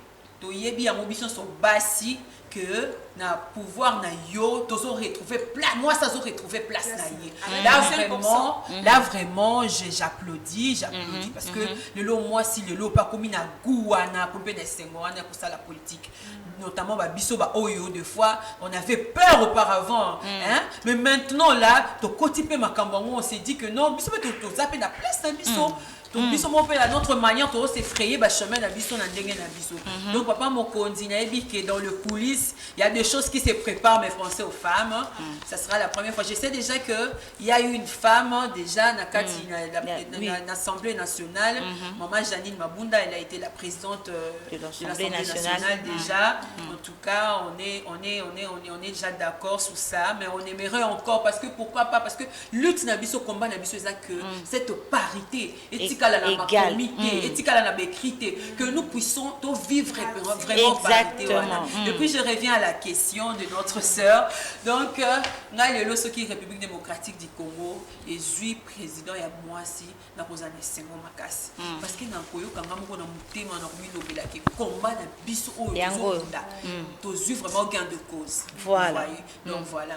toyebi yango biso so basi que na pouvoir na yo tozo retrouver place moi ça zo retrouver place na yé là vraiment j'applaudis parce que le lot moi si le lot pas comme na gouana pour ben sengwana pour ça la politique notamment ba biso ba oyo des fois on avait peur auparavant hein mais maintenant là to kotipe makambango on s'est dit que non biso to zapper na place na biso donc biso mo pe la notre manière to s'effrayer ba chemin na biso na ndenge na biso donc papa mokonzi na ebi que dans le coulisses il y a des choses qui se préparent mes français aux femmes ça sera la première fois je sais déjà que il y a eu une femme déjà na kati na l'Assemblée nationale maman Janine Mabunda elle a été la présidente de l'Assemblée nationale déjà en tout cas on est déjà d'accord sur ça mais on aimerait encore parce que pourquoi pas parce que lutte na biso combat na biso ça que cette parité et égal que nous puissions vivre vraiment parité et puis je reviens à la question de notre sœur donc nga lelo soki République démocratique du Congo et suis président ya moi si na kozana sengo makasi parce que na koyoka ngamoko na mutema na kumilobela ke combat na biso oyo to suis vraiment gain de cause voilà donc voilà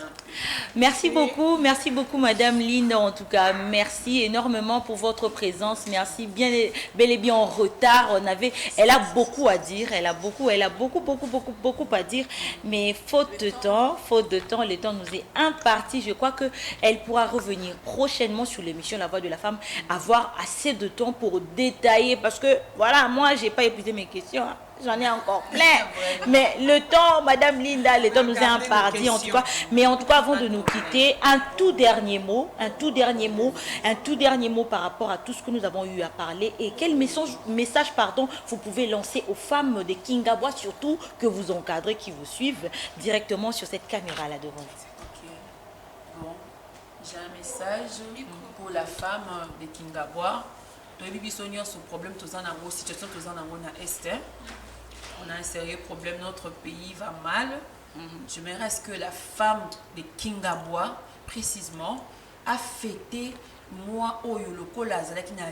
merci beaucoup madame Linda en tout cas merci énormément pour votre présence. Merci, bel et bien en retard. Elle a beaucoup à dire, elle a beaucoup à dire, mais faute de temps, le temps nous est imparti. Je crois que elle pourra revenir prochainement sur l'émission La Voix de la Femme, avoir assez de temps pour détailler, parce que voilà, moi j'ai pas épuisé mes questions. J'en ai encore plein, mais le temps, Madame Linda, le temps nous est imparti en tout cas. Mais en tout cas, avant de nous quitter, un tout dernier mot par rapport à tout ce que nous avons eu à parler et quel message, vous pouvez lancer aux femmes de Kingabois, surtout que vous encadrez, qui vous suivent directement sur cette caméra là devant vous. Bon, j'ai un message pour la femme de Kingabois. Ce problème, situation na Esther. On a un sérieux problème, notre pays va mal. Je me reste que la femme de Kingabois, précisément, a fêté moi oyo lokola azalaki na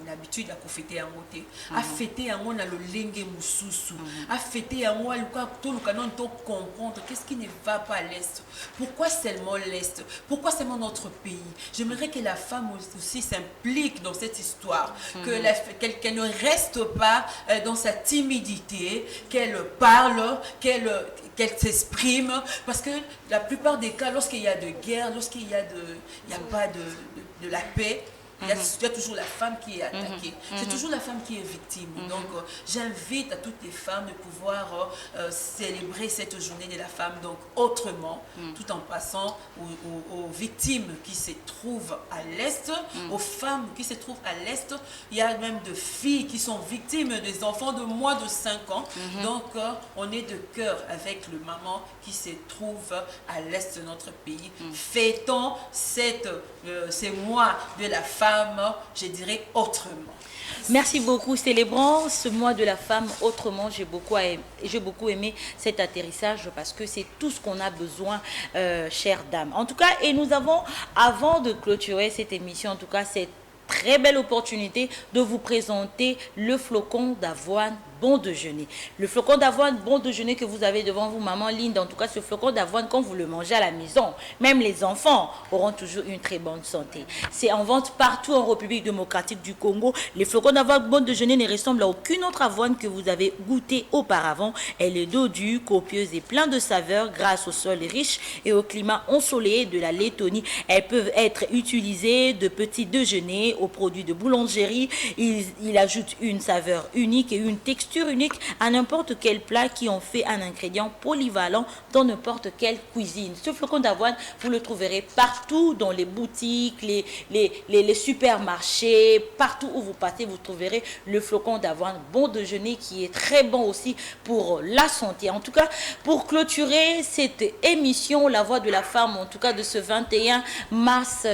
l'habitude à fêter yango te a fêter yango na lolenge mususu a fêter yango aluka to lukana to comprendre qu'est-ce qui ne va pas à l'est, pourquoi seulement l'est, pourquoi seulement notre pays. J'aimerais que la femme aussi s'implique dans cette histoire, qu'elle ne reste pas dans sa timidité, qu'elle parle, qu'elle s'exprime, parce que la plupart des cas, lorsqu'il y a de guerre, lorsqu'il y a pas de la paix, il y a toujours la femme qui est attaquée. C'est toujours la femme qui est victime. Donc, j'invite à toutes les femmes de pouvoir célébrer cette journée de la femme donc autrement, tout en passant aux victimes qui se trouvent à l'Est, aux femmes qui se trouvent à l'Est. Il y a même des filles qui sont victimes des enfants de moins de 5 ans. Donc, on est de cœur avec le maman qui se trouve à l'Est de notre pays. Fêtons ces mois de la femme, je dirais autrement. Merci beaucoup. Célébrons ce mois de la femme autrement. J'ai beaucoup aimé cet atterrissage parce que c'est tout ce qu'on a besoin, chères dames. En tout cas, et nous avons, avant de clôturer cette émission, en tout cas, cette très belle opportunité de vous présenter le flocon d'avoine bon déjeuner. Le flocon d'avoine bon déjeuner que vous avez devant vous, maman Linda, en tout cas ce flocon d'avoine, quand vous le mangez à la maison, même les enfants auront toujours une très bonne santé. C'est en vente partout en République démocratique du Congo. Les flocons d'avoine bon déjeuner ne ressemblent à aucune autre avoine que vous avez goûté auparavant. Elle est dodue, copieuse et plein de saveurs grâce au sol riche et au climat ensoleillé de la Lettonie. Elles peuvent être utilisées de petits déjeuners aux produits de boulangerie. Il ajoute une saveur unique et une texture unique à n'importe quel plat qui en fait un ingrédient polyvalent dans n'importe quelle cuisine. Ce flocon d'avoine, vous le trouverez partout dans les boutiques, les supermarchés, partout où vous passez, vous trouverez le flocon d'avoine bon déjeuner qui est très bon aussi pour la santé. En tout cas, pour clôturer cette émission La Voix de la Femme, en tout cas de ce 21 mars,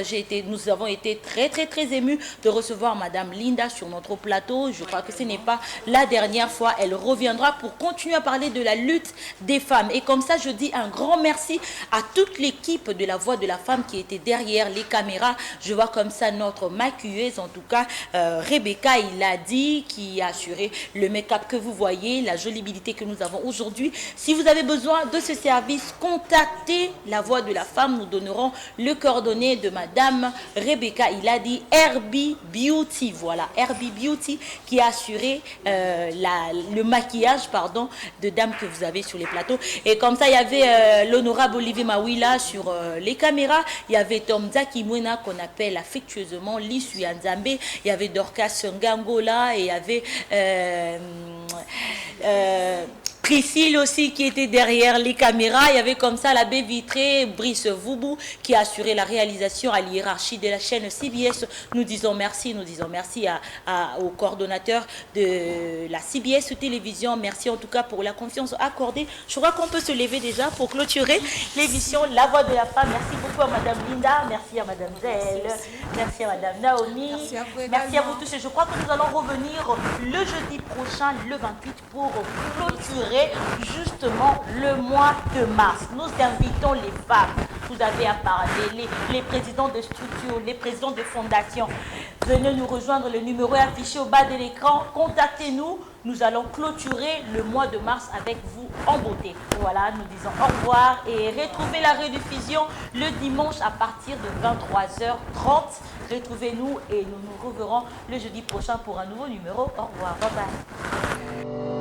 nous avons été très émus de recevoir Madame Linda sur notre plateau. Je crois que ce n'est pas la dernière dernière fois, elle reviendra pour continuer à parler de la lutte des femmes. Et comme ça, je dis un grand merci à toute l'équipe de La Voix de la Femme qui était derrière les caméras. Je vois comme ça notre maquilleuse, en tout cas Rebecca, il a dit, qui a assuré le make-up que vous voyez, la jolibilité que nous avons aujourd'hui. Si vous avez besoin de ce service, contactez La Voix de la Femme. Nous donnerons le coordonnées de Madame Rebecca, il a dit Herbie Beauty. Voilà, Herbie Beauty qui a assuré le maquillage de dames que vous avez sur les plateaux. Et comme ça, il y avait l'honorable Olivier Mawila sur les caméras. Il y avait Tom Zakimwena qu'on appelle affectueusement Lissu Nzambe. Il y avait Dorcas Ngangola et il y avait Priscille aussi qui était derrière les caméras. Il y avait comme ça la baie vitrée, Brice Voubou qui a assuré la réalisation à l'hiérarchie de la chaîne CBS. Nous disons merci au coordonnateur de la CBS Télévision. Merci en tout cas pour la confiance accordée. Je crois qu'on peut se lever déjà pour clôturer l'émission La Voix de la Femme. Merci beaucoup à Madame Linda, merci à Madame Zelle, merci à Madame Naomi, merci à vous tous. Et je crois que nous allons revenir le jeudi prochain, le 28, pour clôturer justement le mois de mars. Nous invitons les femmes, vous avez à parler, les présidents de structures, les présidents de fondations. Venez nous rejoindre, le numéro est affiché au bas de l'écran. Contactez-nous, nous allons clôturer le mois de mars avec vous en beauté. Voilà, nous disons au revoir et retrouvez la rediffusion le dimanche à partir de 23h30. Retrouvez-nous et nous nous reverrons le jeudi prochain pour un nouveau numéro. Au revoir, bye bye.